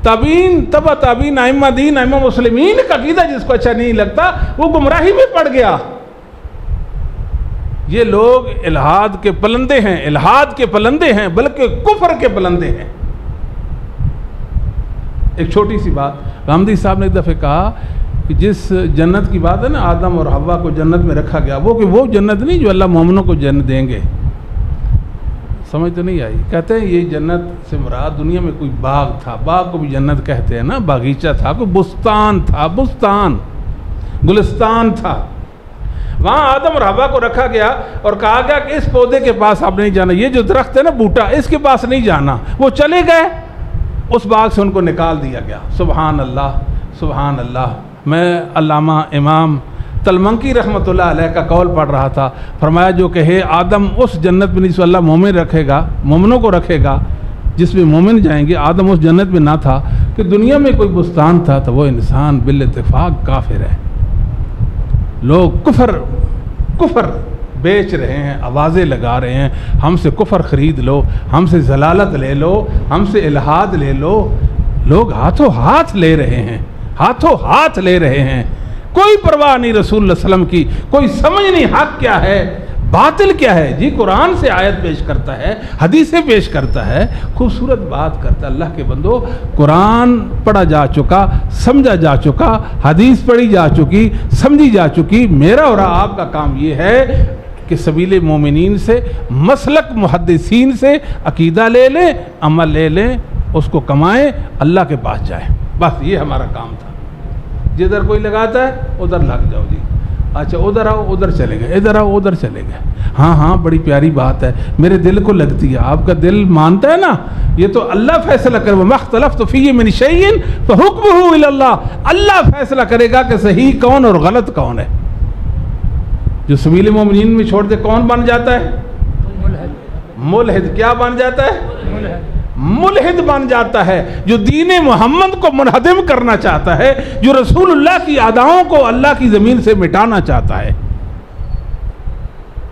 تابعین تبع تابعین ائمہ دین ائمہ مسلمین کا عقیدہ جس کو اچھا نہیں لگتا وہ گمراہی میں پڑ گیا. یہ لوگ الحاد کے پلندے ہیں, الحاد کے پلندے ہیں, بلکہ کفر کے پلندے ہیں. ایک چھوٹی سی بات, غامدی صاحب نے ایک دفعہ کہا کہ جس جنت کی بات ہے نا, آدم اور حوا کو جنت میں رکھا گیا, وہ جنت نہیں جو اللہ مومنوں کو جنت دیں گے. سمجھ تو نہیں آئی؟ کہتے ہیں یہ جنت سے مراد دنیا میں کوئی باغ تھا, باغ کو بھی جنت کہتے ہیں نا, باغیچہ تھا, کوئی بستان تھا, بستان گلستان تھا. وہاں آدم اور حوا کو رکھا گیا اور کہا گیا کہ اس پودے کے پاس آپ نہیں جانا, یہ جو درخت ہے نا بوٹا, اس کے پاس نہیں جانا. وہ چلے گئے, اس باغ سے ان کو نکال دیا گیا. سبحان اللہ, سبحان اللہ. میں علامہ امام تلمنکی رحمۃ اللہ علیہ کا قول پڑھ رہا تھا, فرمایا جو کہے آدم اس جنت میں نہیں سو اللہ مومن رکھے گا, مومنوں کو رکھے گا جس میں مومن جائیں گے. آدم اس جنت میں نہ تھا کہ دنیا میں کوئی بستان تھا, تو وہ انسان بالاتفاق کافر ہے. لوگ کفر بیچ رہے ہیں, آوازیں لگا رہے ہیں, ہم سے کفر خرید لو, ہم سے ضلالت لے لو, ہم سے الحاد لے لو. لوگ ہاتھوں ہاتھ لے رہے ہیں, ہاتھوں ہاتھ لے رہے ہیں. کوئی پرواہ نہیں رسول اللہ صلی اللہ علیہ وسلم کی, کوئی سمجھ نہیں حق کیا ہے باطل کیا ہے. جی قرآن سے آیت پیش کرتا ہے, حدیثیں پیش کرتا ہے, خوبصورت بات کرتا ہے. اللہ کے بندو, قرآن پڑھا جا چکا, سمجھا جا چکا, حدیث پڑھی جا چکی, سمجھی جا چکی. میرا اور آپ کا کام یہ ہے کہ سبیل مومنین سے, مسلک محدثین سے عقیدہ لے لیں, عمل لے لیں, اس کو کمائیں, اللہ کے پاس جائیں. بس یہ ہمارا کام تھا. جدھر کوئی لگاتا ہے ادھر لگ جاؤ جی. اچھا ادھر آؤ, ادھر چلے گئے, ادھر آؤ, ادھر چلے گئے. ہاں بڑی پیاری بات ہے, میرے دل کو لگتی ہے. آپ کا دل مانتا ہے نا, یہ تو اللہ فیصلہ کرے. وَمَا اخْتَلَفْتُ فِيهِ مِنْ شَيْءٍ فَحُكْمُهُ إِلَى اللَّهِ. اللہ فیصلہ کرے گا کہ صحیح کون اور غلط کون ہے. جو سبیل مومنین میں چھوڑ دے کون بن جاتا ہے؟ ملحد. کیا بن جاتا ہے؟ ملحد بن جاتا ہے. جو دین محمد کو منہدم کرنا چاہتا ہے, جو رسول اللہ کی اداؤں کو اللہ کی زمین سے مٹانا چاہتا ہے,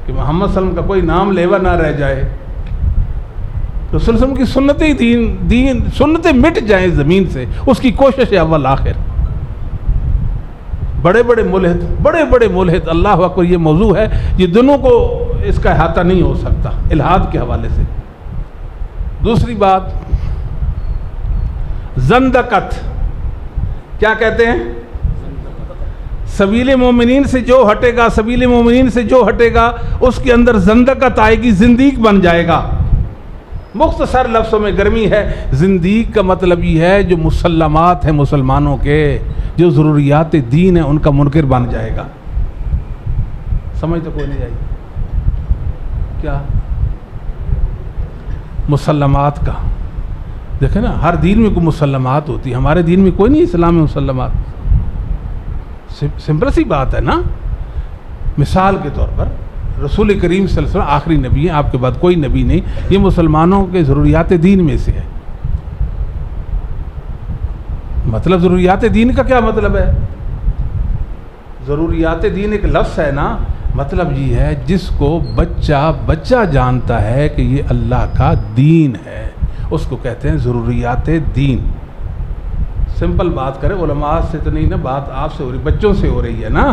کہ محمد صلی اللہ علیہ وسلم کا کوئی نام لیوا نہ رہ جائے, رسول صلی اللہ علیہ وسلم کی سنتیں دین سنتیں مٹ جائیں زمین سے, اس کی کوشش ہے اول آخر. بڑے بڑے ملحد, اللہ اکبر. یہ موضوع ہے, یہ دونوں کو اس کا احاطہ نہیں ہو سکتا الحاد کے حوالے سے. دوسری بات, زندقت. کیا کہتے ہیں؟ سبیل مومنین سے جو ہٹے گا, سبیل مومنین سے جو ہٹے گا اس کے اندر زندقت آئے گی, زندیق بن جائے گا. مختصر لفظوں میں گرمی ہے. زندیق کا مطلب یہ ہے جو مسلمات ہیں مسلمانوں کے, جو ضروریات دین ہیں ان کا منکر بن جائے گا. سمجھ تو کوئی نہیں آئی کیا؟ مسلمات کا دیکھیں نا, ہر دین میں کوئی مسلمات ہوتی ہے, ہمارے دین میں کوئی نہیں. اسلام میں مسلمات سمپل سی بات ہے نا. مثال کے طور پر رسول کریم صلی اللہ علیہ وسلم آخری نبی ہیں, آپ کے بعد کوئی نبی نہیں. یہ مسلمانوں کے ضروریات دین میں سے ہے. مطلب ضروریات دین کا کیا مطلب ہے؟ ضروریات دین ایک لفظ ہے نا, مطلب یہ ہے جس کو بچہ جانتا ہے کہ یہ اللہ کا دین ہے, اس کو کہتے ہیں ضروریات دین. سمپل بات کریں, علماء سے تو نہیں نا, بات آپ سے ہو رہی, بچوں سے ہو رہی ہے نا.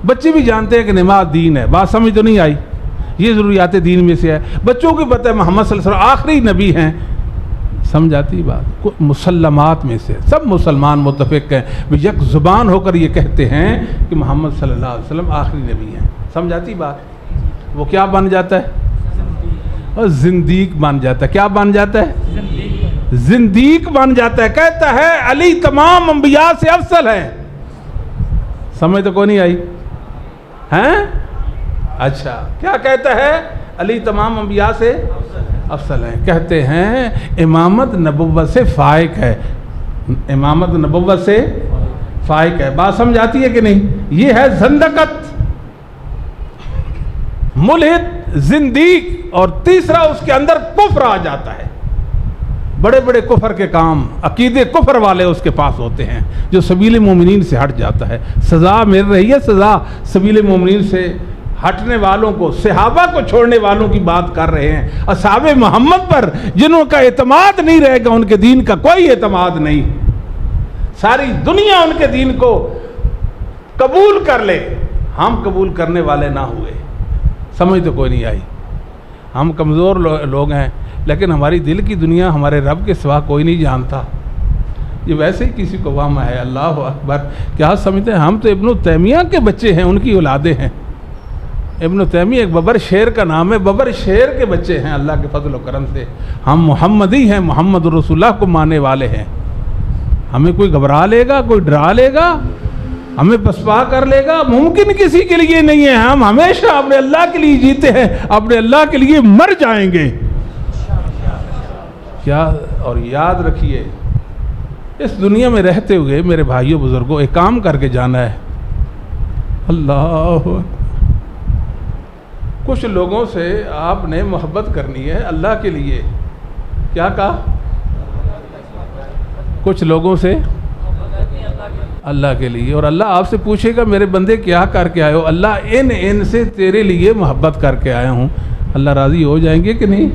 بچے بھی جانتے ہیں کہ نماز دین ہے, بات سمجھ تو نہیں آئی؟ یہ ضروریات دین میں سے ہے. بچوں کو پتہ ہے محمد صلی اللہ علیہ وسلم آخری نبی ہیں. سمجھ آتی بات؟ مسلمات میں سے سب مسلمان متفق ہیں, یک زبان ہو کر یہ کہتے ہیں کہ محمد صلی اللہ علیہ وسلم آخری نبی ہیں. سمجھ آتی بات؟ وہ کیا بن جاتا ہے؟ اور زندیق بن جاتا ہے. کیا بن جاتا ہے؟ زندیق بن جاتا ہے. کہتا ہے علی تمام انبیاء سے افضل ہے. سمجھ تو کوئی نہیں آئی ہیں؟ اچھا, کیا کہتا ہے؟ علی تمام انبیاء سے افضل ہے. کہتے ہیں امامت نبوت سے فائق ہے. امامت نبوت سے فائق ہے. بات سمجھ آتی ہے کہ نہیں؟ یہ ہے زندقت, ملحد, زندیق. اور تیسرا اس کے اندر کفر آ جاتا ہے. بڑے بڑے کفر کے کام, عقیدے کفر والے اس کے پاس ہوتے ہیں, جو سبیل مومنین سے ہٹ جاتا ہے. سزا مل رہی ہے, سزا سبیل مومنین سے ہٹنے والوں کو, صحابہ کو چھوڑنے والوں کی بات کر رہے ہیں. اصحاب محمد پر جنہوں کا اعتماد نہیں رہے گا, ان کے دین کا کوئی اعتماد نہیں. ساری دنیا ان کے دین کو قبول کر لے, ہم قبول کرنے والے نہ ہوئے. سمجھ تو کوئی نہیں آئی؟ ہم کمزور لوگ ہیں, لیکن ہماری دل کی دنیا ہمارے رب کے سوا کوئی نہیں جانتا. یہ ویسے ہی کسی کو وہم ہے. اللہ اکبر. کیا سمجھتے ہیں ہم تو ابن تیمیہ کے بچے ہیں, ان کی اولادیں ہیں. ابن تیمیہ ایک ببر شیر کا نام ہے, ببر شیر کے بچے ہیں. اللہ کے فضل و کرم سے ہم محمدی ہیں, محمد رسول اللہ کو ماننے والے ہیں. ہمیں کوئی گھبرا لے گا, کوئی ڈرا لے گا, ہمیں پسپا کر لے گا؟ ممکن کسی کے لیے نہیں ہے. ہم ہمیشہ اپنے اللہ کے لیے جیتے ہیں, اپنے اللہ کے لیے مر جائیں گے. کیا؟ اور یاد رکھیے, اس دنیا میں رہتے ہوئے میرے بھائیوں بزرگوں, ایک کام کر کے جانا ہے. اللہ, کچھ لوگوں سے آپ نے محبت کرنی ہے اللہ کے لیے. کیا کہا؟ کچھ لوگوں سے اللہ کے لیے. اور اللہ آپ سے پوچھے گا میرے بندے کیا کر کے آئے ہو؟ اللہ ان سے تیرے لیے محبت کر کے آیا ہوں. اللہ راضی ہو جائیں گے کہ نہیں؟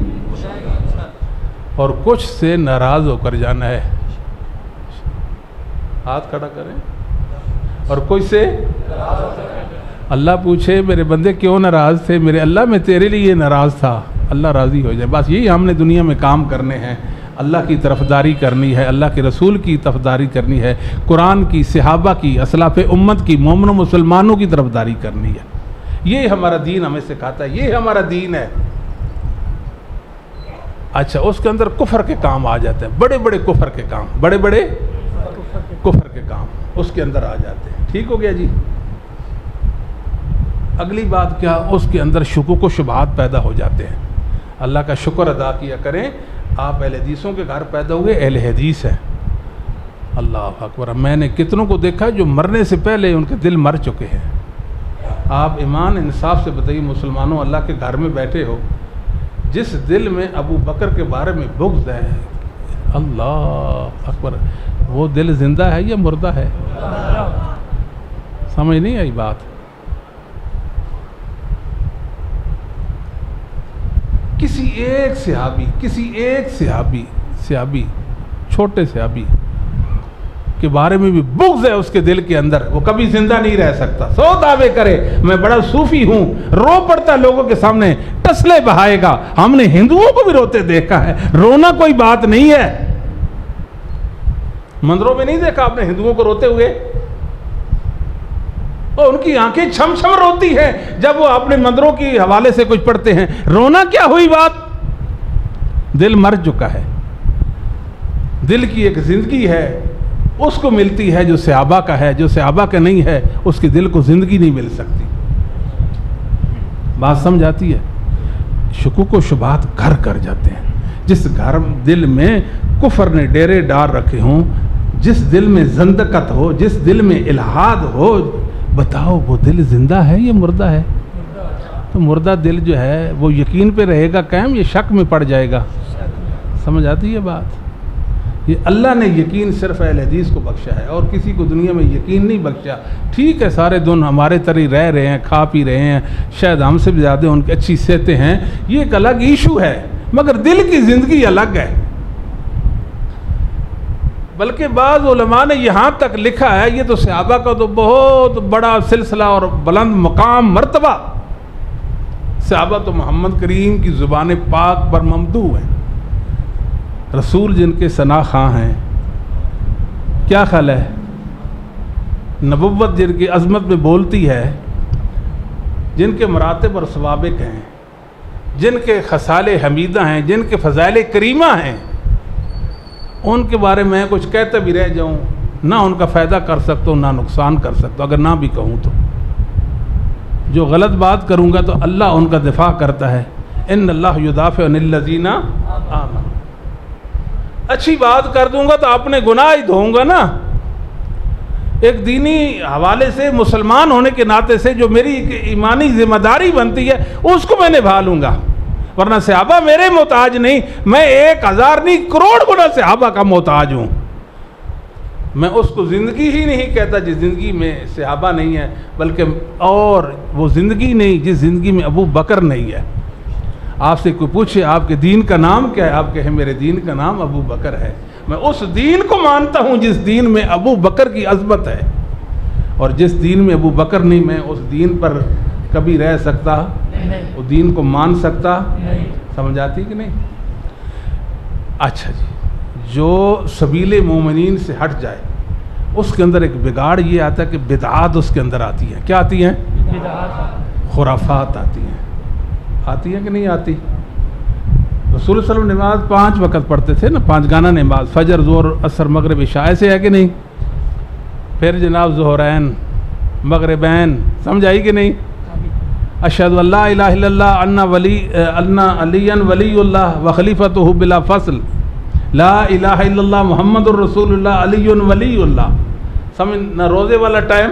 اور کچھ سے ناراض ہو کر جانا ہے. ہاتھ کھڑا کریں. اور کچھ سے اللہ پوچھے میرے بندے کیوں ناراض تھے؟ میرے اللہ میں تیرے لیے ناراض تھا. اللہ راضی ہو جائے. بس یہی ہم نے دنیا میں کام کرنے ہیں. اللہ کی طرفداری کرنی ہے, اللہ کے رسول کی طرفداری کرنی ہے, قرآن کی, صحابہ کی, اسلاف امت کی, مومن و مسلمانوں کی طرفداری کرنی ہے. یہ ہمارا دین ہمیں سکھاتا ہے, یہ ہمارا دین ہے. اچھا, اس کے اندر کفر کے کام آ جاتے ہیں, بڑے بڑے کفر کے کام, بڑے بڑے کفر کے کام اس کے اندر آ جاتے ہیں. ٹھیک ہو گیا جی؟ اگلی بات کیا؟ اس کے اندر شکوک و شبہات پیدا ہو جاتے ہیں. اللہ کا شکر ادا کیا کریں, آپ اہل حدیثوں کے گھر پیدا ہوئے, اہل حدیث ہیں. اللہ اکبر. میں نے کتنوں کو دیکھا جو مرنے سے پہلے ان کے دل مر چکے ہیں. آپ ایمان انصاف سے بتائیے مسلمانوں, اللہ کے گھر میں بیٹھے ہو, جس دل میں ابو بکر کے بارے میں بغض ہے, اللہ اکبر, وہ دل زندہ ہے یا مردہ ہے؟ سمجھ نہیں آئی بات؟ کسی ایک صحابی چھوٹے صحابی کے بارے میں بھی بغض ہے اس کے دل کے اندر, وہ کبھی زندہ نہیں رہ سکتا. 100 دعوے کرے میں بڑا صوفی ہوں, رو پڑتا لوگوں کے سامنے, ٹسلے بہائے گا. ہم نے ہندوؤں کو بھی روتے دیکھا ہے, رونا کوئی بات نہیں ہے. مندروں میں نہیں دیکھا آپ نے ہندوؤں کو روتے ہوئے؟ اور ان کی آنکھیں چھم چھم روتی ہیں جب وہ اپنے مندروں کی حوالے سے کچھ پڑھتے ہیں. رونا کیا ہوئی بات؟ دل مر چکا ہے. دل کی ایک زندگی ہے, اس کو ملتی ہے جو صحابہ کا ہے. جو صحابہ کا نہیں ہے اس کے دل کو زندگی نہیں مل سکتی. بات سمجھ آتی ہے؟ شکوک و شبہات گھر کر جاتے ہیں. جس گھر دل میں کفر نے ڈیرے ڈال رکھے ہوں, جس دل میں زندقت ہو, جس دل میں الحاد ہو, بتاؤ وہ دل زندہ ہے یا مردہ ہے؟ تو مردہ دل جو ہے وہ یقین پہ رہے گا قائم, یہ شک میں پڑ جائے گا. سمجھ آتی ہے بات؟ یہ اللہ نے یقین صرف اہل حدیث کو بخشا ہے, اور کسی کو دنیا میں یقین نہیں بخشا. ٹھیک ہے سارے دن ہمارے طرح رہ رہے ہیں, کھا پی رہے ہیں, شاید ہم سے بھی زیادہ ان کی اچھی صحتیں ہیں, یہ ایک الگ ایشو ہے, مگر دل کی زندگی الگ ہے. بلکہ بعض علماء نے یہاں تک لکھا ہے، یہ تو صحابہ کا تو بہت بڑا سلسلہ اور بلند مقام مرتبہ، صحابہ تو محمد کریم کی زبان پاک پر ممدوح ہیں، رسول جن کے ثنا خواں ہیں. کیا خیال ہے؟ نبوت جن کی عظمت میں بولتی ہے، جن کے مراتب اور سوابق ہیں، جن کے خصال حمیدہ ہیں، جن کے فضائل کریمہ ہیں، ان کے بارے میں کچھ کہتا بھی رہ جاؤں، نہ ان کا فائدہ کر سکتا ہوں نہ نقصان کر سکتا ہوں. اگر نہ بھی کہوں تو جو غلط بات کروں گا تو اللہ ان کا دفاع کرتا ہے. ان اللہ یدافع عن الذین آمنوا. اچھی بات کر دوں گا تو اپنے گناہ ہی دھوؤں گا نا. ایک دینی حوالے سے مسلمان ہونے کے ناطے سے جو میری ایمانی ذمہ داری بنتی ہے اس کو میں نبھا لوں گا. ورنہ صحابہ میرے محتاج نہیں، میں 1000 نہیں کروڑ گنا صحابہ کا محتاج ہوں. میں اس کو زندگی ہی نہیں کہتا جس زندگی میں صحابہ نہیں ہے، بلکہ اور وہ زندگی نہیں جس زندگی میں ابو بکر نہیں ہے. آپ سے کوئی پوچھے آپ کے دین کا نام کیا ہے، آپ کہیں میرے دین کا نام ابو بکر ہے. میں اس دین کو مانتا ہوں جس دین میں ابو بکر کی عظمت ہے، اور جس دین میں ابو بکر نہیں، میں اس دین پر کبھی رہ سکتا، وہ دین کو مان سکتا. سمجھ آتی کہ نہیں؟ اچھا جی، جو سبیل مومنین سے ہٹ جائے اس کے اندر ایک بگاڑ یہ آتا ہے کہ بدعات اس کے اندر آتی ہیں. کیا آتی ہیں؟ خرافات آتی ہیں. آتی ہیں کہ نہیں آتی؟ رسول صلی اللہ علیہ وسلم نماز 5 وقت پڑھتے تھے نا، 5 گانا نماز، فجر، ظہر، عصر، مغرب، عشاء، ایسے ہے کہ نہیں؟ پھر جناب ظہرین، مغربین، سمجھ آئی کہ نہیں؟ اشہد ان لا الہ الا اللہ ان علی ولی اللہ وخلیفتہ بلا فصل، لا الہ الا اللہ محمد الرسول اللہ علی ولی اللہ. سمجھ نہ؟ روزے والا ٹائم،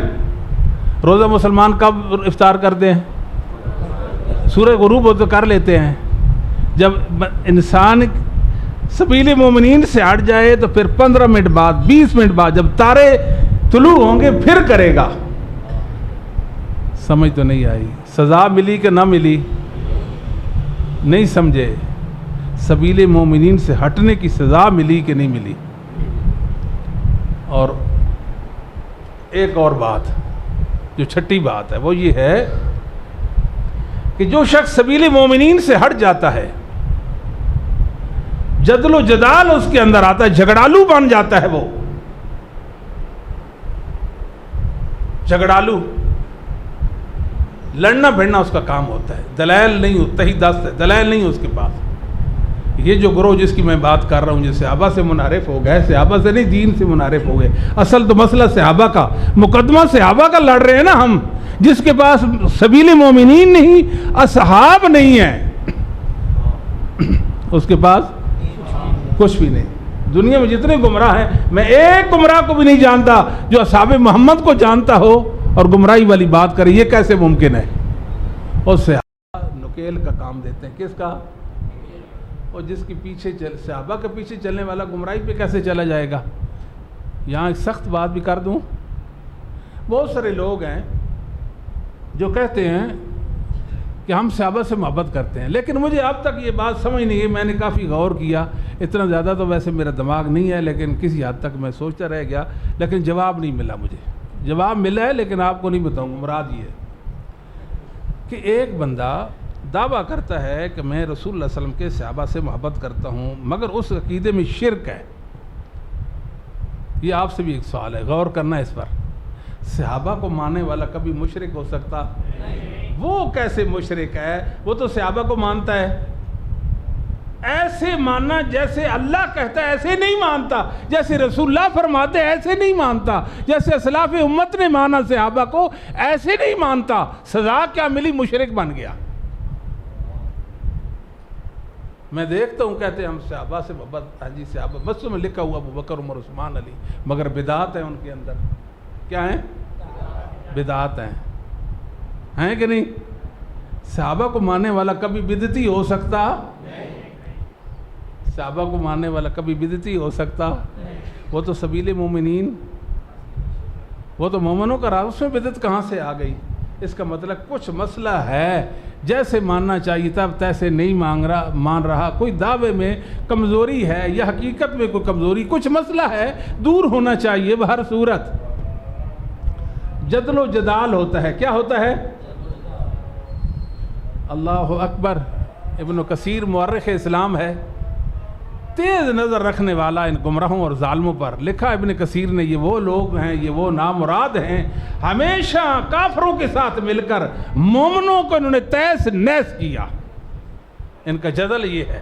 روزہ مسلمان کب افطار کرتے ہیں؟ سورہ غروب ہو تو کر لیتے ہیں. جب انسان سبیل مومنین سے ہٹ جائے تو پھر 15 منٹ بعد، 20 منٹ بعد جب تارے طلوع ہوں گے پھر کرے گا. سمجھ تو نہیں آئی؟ سزا ملی کہ نہ ملی؟ نہیں سمجھے؟ سبیل مومنین سے ہٹنے کی سزا ملی کہ نہیں ملی؟ اور ایک اور بات جو چھٹی بات ہے وہ یہ ہے کہ جو شخص سبیل مومنین سے ہٹ جاتا ہے، جدل و جدال اس کے اندر آتا ہے، جھگڑالو بن جاتا ہے. وہ جھگڑالو، لڑنا بھڑنا اس کا کام ہوتا ہے. دلائل نہیں ہوتا ہی، دست ہے دلائل نہیں اس کے پاس. یہ جو گروہ جس کی میں بات کر رہا ہوں، جو صحابہ سے منحرف ہو گئے، صحابہ سے نہیں دین سے منحرف ہو گئے. اصل تو مسئلہ صحابہ کا، مقدمہ صحابہ کا لڑ رہے ہیں نا ہم. جس کے پاس سبیل مومنین نہیں، اصحاب نہیں ہے، اس کے پاس کچھ بھی نہیں. دنیا میں جتنے گمراہ ہیں، میں ایک گمراہ کو بھی نہیں جانتا جو اصحاب محمد کو جانتا ہو اور گمراہی والی بات کرے. یہ کیسے ممکن ہے؟ اور صحابہ نکیل کا کام دیتے ہیں. کس کا؟ اور جس کے پیچھے صحابہ کے پیچھے چلنے والا گمراہی پہ کیسے چلا جائے گا؟ یہاں ایک سخت بات بھی کر دوں، بہت سارے لوگ ہیں جو کہتے ہیں کہ ہم صحابہ سے محبت کرتے ہیں، لیکن مجھے اب تک یہ بات سمجھ نہیں ہے. میں نے کافی غور کیا، اتنا زیادہ تو ویسے میرا دماغ نہیں ہے، لیکن کسی حد تک میں سوچتا رہ گیا، لیکن جواب نہیں ملا. مجھے جواب ملا ہے لیکن آپ کو نہیں بتاؤں گا. مراد یہ ہے کہ ایک بندہ دعویٰ کرتا ہے کہ میں رسول اللہ صلی اللہ علیہ وسلم کے صحابہ سے محبت کرتا ہوں، مگر اس عقیدے میں شرک ہے. یہ آپ سے بھی ایک سوال ہے، غور کرنا ہے اس پر. صحابہ کو ماننے والا کبھی مشرک ہو سکتا؟ وہ کیسے مشرک ہے؟ وہ تو صحابہ کو مانتا ہے. ایسے ماننا جیسے اللہ کہتا ہے ایسے نہیں مانتا، جیسے رسول اللہ فرماتے ایسے نہیں مانتا، جیسے اسلاف امت نے مانا صحابہ کو ایسے نہیں مانتا. سزا کیا ملی؟ مشرک بن گیا. میں دیکھتا ہوں کہتے ہیں ہم صحابہ سے محبت، ہاں جی صحابہ، بس میں لکھا ہوا ابو بکر، عمر، عثمان، علی، مگر بدعات ہیں ان کے اندر. کیا ہیں؟ بدعات ہیں کہ نہیں؟ صحابہ کو ماننے والا کبھی بدعتی ہو سکتا؟ صحابہ کو ماننے والا کبھی بدعتی ہو سکتا؟ وہ تو سبیل مومنین، وہ تو مومنوں کا راز، اس میں بدعت کہاں سے آ گئی؟ اس کا مطلب کچھ مسئلہ ہے، جیسے ماننا چاہیے تھا تیسے نہیں مان رہا، کوئی دعوے میں کمزوری ہے یا حقیقت میں کوئی کمزوری، کچھ مسئلہ ہے دور ہونا چاہیے بہر صورت۔ جدل و جدال ہوتا ہے، کیا ہوتا ہے؟ اللہ اکبر۔ ابن کثیر مورخ اسلام ہے، تیز نظر رکھنے والا ان گمراہوں اور ظالموں پر۔ لکھا ابن کثیر نے، یہ وہ لوگ ہیں، یہ وہ نامراد ہیں، ہمیشہ کافروں کے ساتھ مل کر مومنوں کو انہوں نے تیس نیس کیا۔ ان کا جدل یہ ہے،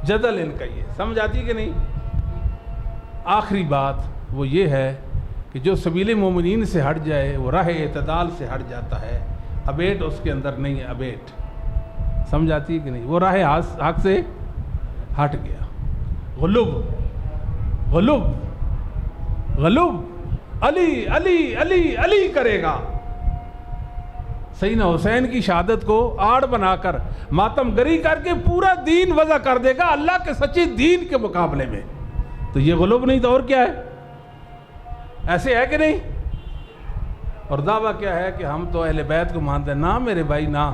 جدل ان کا یہ، سمجھ آتی ہے کہ نہیں؟ آخری بات وہ یہ ہے کہ جو سبیل مومنین سے ہٹ جائے وہ راہ اعتدال سے ہٹ جاتا ہے، ابیٹ اس کے اندر نہیں ہے، ابیٹ، سمجھ آتی ہے کہ نہیں؟ وہ راہ حق سے ہٹ گیا۔ غلوب غلوب غلوب، علی علی علی علی کرے گا، سیدنا حسین کی شہادت کو آڑ بنا کر ماتم گری کر کے پورا دین وضع کر دے گا اللہ کے سچے دین کے مقابلے میں۔ تو یہ غلوب نہیں تو اور کیا ہے؟ ایسے ہے کہ نہیں؟ اور دعویٰ کیا ہے کہ ہم تو اہل بیت کو مانتے ہیں؟ نہ میرے بھائی نہ،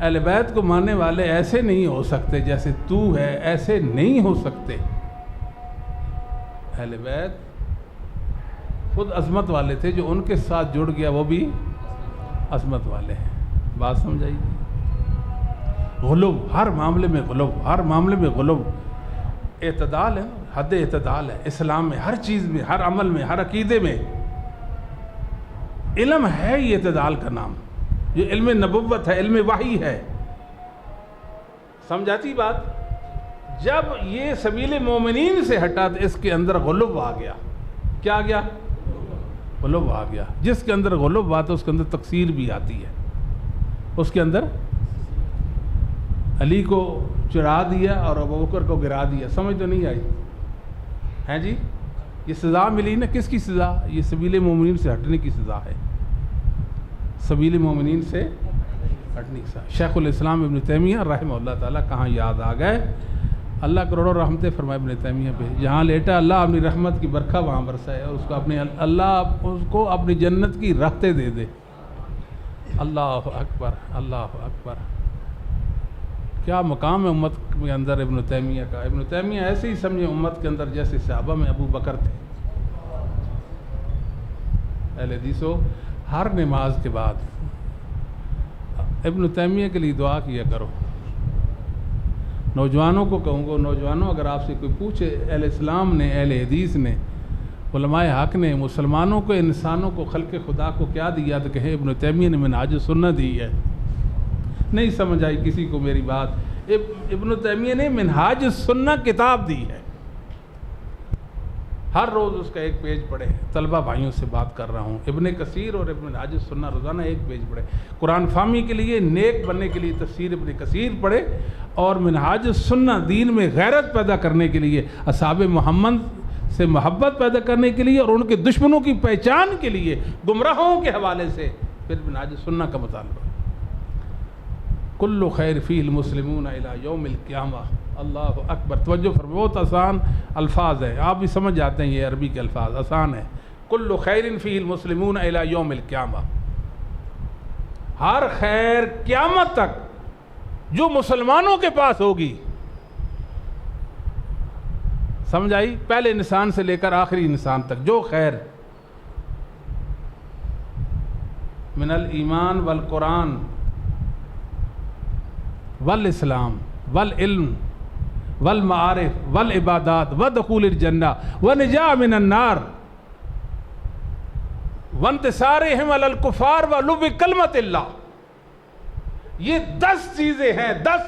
اہل بیت کو ماننے والے ایسے نہیں ہو سکتے جیسے تو ہے، ایسے نہیں ہو سکتے۔ اہل بیت خود عظمت والے تھے، جو ان کے ساتھ جڑ گیا وہ بھی عظمت والے ہیں۔ بات سمجھائی؟ غلوب، ہر معاملے میں غلوب، ہر معاملے میں غلوب۔ اعتدال ہے، حد اعتدال ہے اسلام میں، ہر چیز میں، ہر عمل میں، ہر عقیدے میں۔ علم ہے یہ اعتدال کا نام، یہ علم نبوت ہے، علم وحی ہے۔ سمجھاتی بات؟ جب یہ سبیل مومنین سے ہٹا تو اس کے اندر غلوب آ گیا۔ کیا آ گیا؟ غلوب آ گیا۔ جس کے اندر غلوب آتا ہے اس کے اندر تقصیر بھی آتی ہے، اس کے اندر علی کو چڑھا دیا اور ابوبکر کو گرا دیا، سمجھ تو نہیں آئی ہیں جی؟ یہ سزا ملی نا، کس کی سزا؟ یہ سبیل مومنین سے ہٹنے کی سزا ہے، سبیل مومنین سے ہٹنے کی سزا۔ شیخ الاسلام ابن تیمیہ رحمہ اللہ تعالیٰ کہاں یاد آ گئے، اللہ کروڑوں رحمتیں فرمائے ابن تیمیہ پہ، جہاں لیٹا اللہ اپنی رحمت کی برکھا وہاں برسائے اور اس کو اپنے اللہ اس کو اپنی جنت کی راحتیں دے دے۔ اللہ اکبر، اللہ اکبر، کیا مقام ہے امت کے اندر ابن تیمیہ کا۔ ابن تیمیہ ایسے ہی سمجھے امت کے اندر جیسے صحابہ میں ابو بکر تھے۔ اہل حدیثو، ہر نماز کے بعد ابن تیمیہ کے لیے دعا کیا کرو۔ نوجوانوں کو کہوں گا، نوجوانوں اگر آپ سے کوئی پوچھے اہل اسلام نے، اہل حدیث نے، علماء حق نے مسلمانوں کو، انسانوں کو، خلق خدا کو کیا دیا، تو کہیں ابن تیمیہ نے منہاج السنہ دی ہے۔ نہیں سمجھ آئی کسی کو میری بات؟ ابن تیمیہ نے منہاج السنہ کتاب دی ہے، ہر روز اس کا ایک پیج پڑھے۔ طلبہ بھائیوں سے بات کر رہا ہوں، ابن کثیر اور ابن منہاج السنہ روزانہ ایک پیج پڑھے۔ قرآن فہمی کے لیے، نیک بننے کے لیے تفسیر ابن کثیر پڑھے، اور منہاج السنہ دین میں غیرت پیدا کرنے کے لیے، اصحاب محمد سے محبت پیدا کرنے کے لیے اور ان کے دشمنوں کی پہچان کے لیے، گمراہوں کے حوالے سے پھر منہاج السنہ کا مطالبہ۔ کل خیر فی المسلمون الی یوم القیامہ۔ اللہ اکبر، توجہ فرمائیں، بہت آسان الفاظ ہیں، آپ بھی سمجھ جاتے ہیں، یہ عربی کے الفاظ آسان ہیں۔ کل خیر فی المسلمون الی یوم القیامہ، ہر خیر قیامت تک جو مسلمانوں کے پاس ہوگی، سمجھ آئی؟ پہلے انسان سے لے کر آخری انسان تک جو خیر، من الایمان والقرآن والاسلام والعلم والمعارف والعبادات ودخول الجنہ ونجاء من النار وانتصارہم علی الکفار وعلو کلمۃ اللہ، یہ 10 چیزیں ہیں، 10: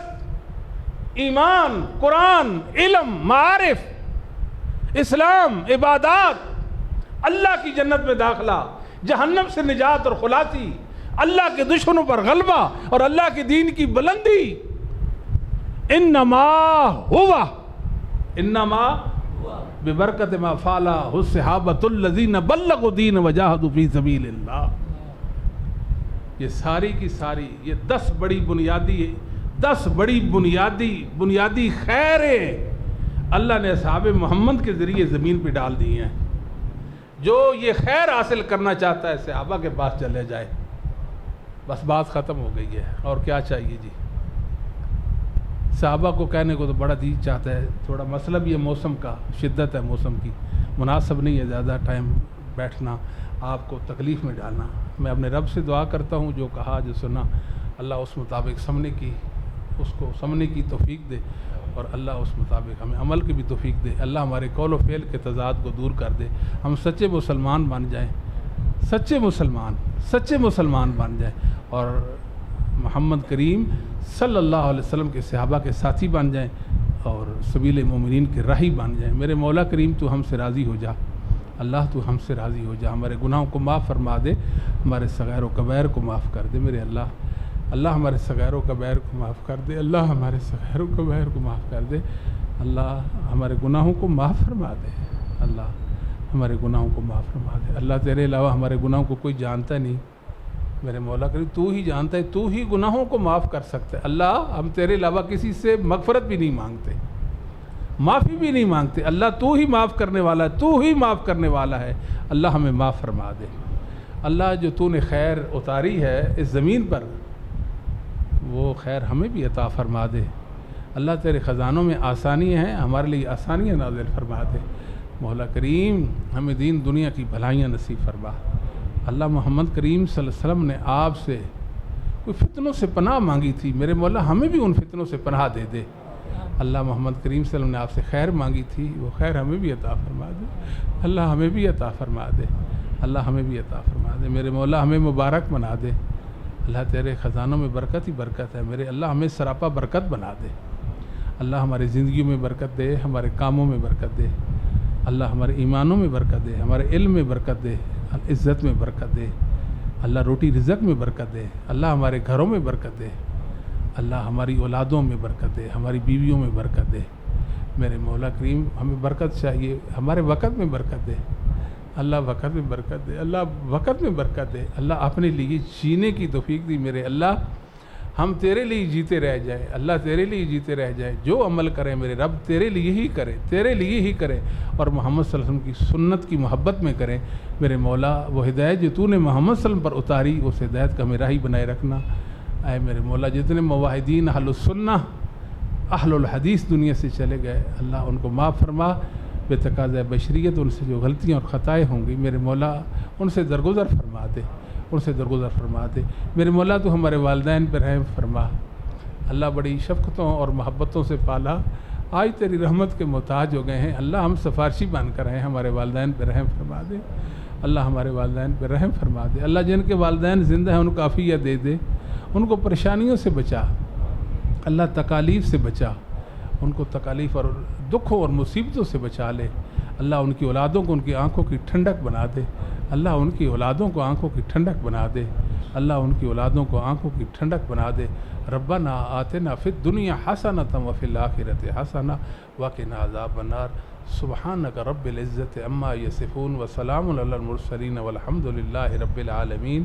ایمان، قرآن، علم، معارف، اسلام، عبادات، اللہ کی جنت میں داخلہ، جہنم سے نجات اور خلاصی، اللہ کے دشمنوں پر غلبہ اور اللہ کے دین کی بلندی۔ انما ببرکت ما فعلہ الصحابۃ الذین بلغوا الدین وجاہدوا فی سبیل اللہ۔ یہ ساری کی ساری، یہ 10 بڑی بنیادی خیریں اللہ نے اصحاب محمد کے ذریعے زمین پہ ڈال دی ہیں۔ جو یہ خیر حاصل کرنا چاہتا ہے صحابہ کے پاس چلے جائے، بس بات ختم ہو گئی ہے، اور کیا چاہیے جی؟ صحابہ کو کہنے کو تو بڑا دل چاہتا ہے، تھوڑا مسئلہ بھی ہے موسم کا، شدت ہے موسم کی، مناسب نہیں ہے زیادہ ٹائم بیٹھنا، آپ کو تکلیف میں ڈالنا۔ میں اپنے رب سے دعا کرتا ہوں جو کہا جو سنا اللہ اس مطابق اس کو سمجھنے کی توفیق دے، اور اللہ اس مطابق ہمیں عمل کی بھی توفیق دے۔ اللہ ہمارے قول و فعل کے تضاد کو دور کر دے، ہم سچے مسلمان بن جائیں، سچے مسلمان بن جائیں، اور محمد کریم صلی اللہ علیہ وسلم کے صحابہ کے ساتھی بن جائیں، اور سبیل مومنین کے راہی بن جائیں۔ میرے مولا کریم تو ہم سے راضی ہو جا، اللہ تو ہم سے راضی ہو جا، ہمارے گناہوں کو معاف فرما دے، ہمارے صغائر و کبائر کو معاف کر دے میرے اللہ ہمارے صغائر و کبائر کو معاف کر دے، اللہ ہمارے صغائر و کبائر کو معاف کر دے، اللہ ہمارے گناہوں کو معاف فرما دے، اللہ ہمارے گناہوں کو معاف فرما دے۔ اللہ تیرے علاوہ ہمارے گناہوں کو کوئی جانتا نہیں، میرے مولا کریم تو ہی جانتا ہے، تو ہی گناہوں کو معاف کر سکتا ہے۔ اللہ ہم تیرے علاوہ کسی سے مغفرت بھی نہیں مانگتے، معافی بھی نہیں مانگتے، اللہ تو ہی معاف کرنے والا ہے، تو ہی معاف کرنے والا ہے، اللہ ہمیں معاف فرما دے۔ اللہ جو تو نے خیر اتاری ہے اس زمین پر، وہ خیر ہمیں بھی عطا فرما دے۔ اللہ تیرے خزانوں میں آسانی ہیں، ہمارے لیے آسانیاں نازل فرما دے۔ مولا کریم ہمیں دین دنیا کی بھلائیاں نصیب فرما۔ اللہ محمد کریم صلی اللہ علیہ وسلم نے آپ سے کوئی فتنوں سے پناہ مانگی تھی، میرے مولا ہمیں بھی ان فتنوں سے پناہ دے دے۔ اللہ محمد کریم صلی اللہ علیہ وسلم نے آپ سے خیر مانگی تھی، وہ خیر ہمیں بھی عطا فرما دے، اللہ ہمیں بھی عطا فرما دے، اللہ ہمیں بھی عطا فرما دے۔ میرے مولا ہمیں مبارک بنا دے، اللہ تیرے خزانوں میں برکت ہی برکت ہے، میرے اللہ ہمیں سراپا برکت بنا دے۔ اللہ ہماری زندگیوں میں برکت دے، ہمارے کاموں میں برکت دے، اللہ ہمارے ایمانوں میں برکت دے، ہمارے علم میں برکت دے، عزت میں برکت دے، اللہ روٹی رزق میں برکت دے، اللہ ہمارے گھروں میں برکت دے، اللہ ہماری اولادوں میں برکت دے، ہماری بیویوں میں برکت دے۔ میرے مولا کریم ہمیں برکت چاہیے، ہمارے وقت میں برکت دے، اللہ وقت میں برکت دے، اللہ وقت میں برکت دے، اللہ اپنے لیے جینے کی توفیق دی میرے اللہ، ہم تیرے لیے جیتے رہ جائیں، اللہ تیرے لیے جیتے رہ جائیں، جو عمل کریں میرے رب تیرے لیے ہی کرے، تیرے لیے ہی کرے، اور محمد صلی اللہ علیہ وسلم کی سنت کی محبت میں کریں میرے مولا۔ وہ ہدایت جو تو نے محمد صلی اللہ علیہ وسلم پر اتاری، اس ہدایت کا ہمیں راہی بنائے رکھنا۔ اے میرے مولا جتنے موحدین اہل السنہ اہل الحدیث دنیا سے چلے گئے، اللہ ان کو معاف فرما، بے تقاضۂ بشریت ان سے جو غلطیاں اور خطائیں ہوں گی میرے مولا ان سے درگزر فرما دے، ان سے درگزر فرما دے میرے مولا۔ تو ہمارے والدین پر رحم فرما، اللہ بڑی شفقتوں اور محبتوں سے پالا، آج تیری رحمت کے محتاج ہو گئے ہیں، اللہ ہم سفارشی بن کر ہیں، ہمارے والدین پر رحم فرما دے، اللہ ہمارے والدین پر رحم فرما دے، اللہ جن کے والدین زندہ ہیں ان کو عافیت دے دے، ان کو پریشانیوں سے بچا، اللہ تکالیف سے بچا، ان کو تکالیف اور دکھوں اور مصیبتوں سے بچا لے، اللہ ان کی اولادوں کو ان کی آنکھوں کی ٹھنڈک بنا دے، اللہ ان کی اولادوں کو آنکھوں کی ٹھنڈک بنا دے، اللہ ان کی اولادوں کو آنکھوں کی ٹھنڈک بنا دے۔ ربنا آتنا فی الدنیا حسنۃ وفی الآخرۃ حسنہ وقنا عذاب النار۔ سبحانک رب العزۃ عما یصفون وسلام علی المرسلین والحمد للہ رب العالمین۔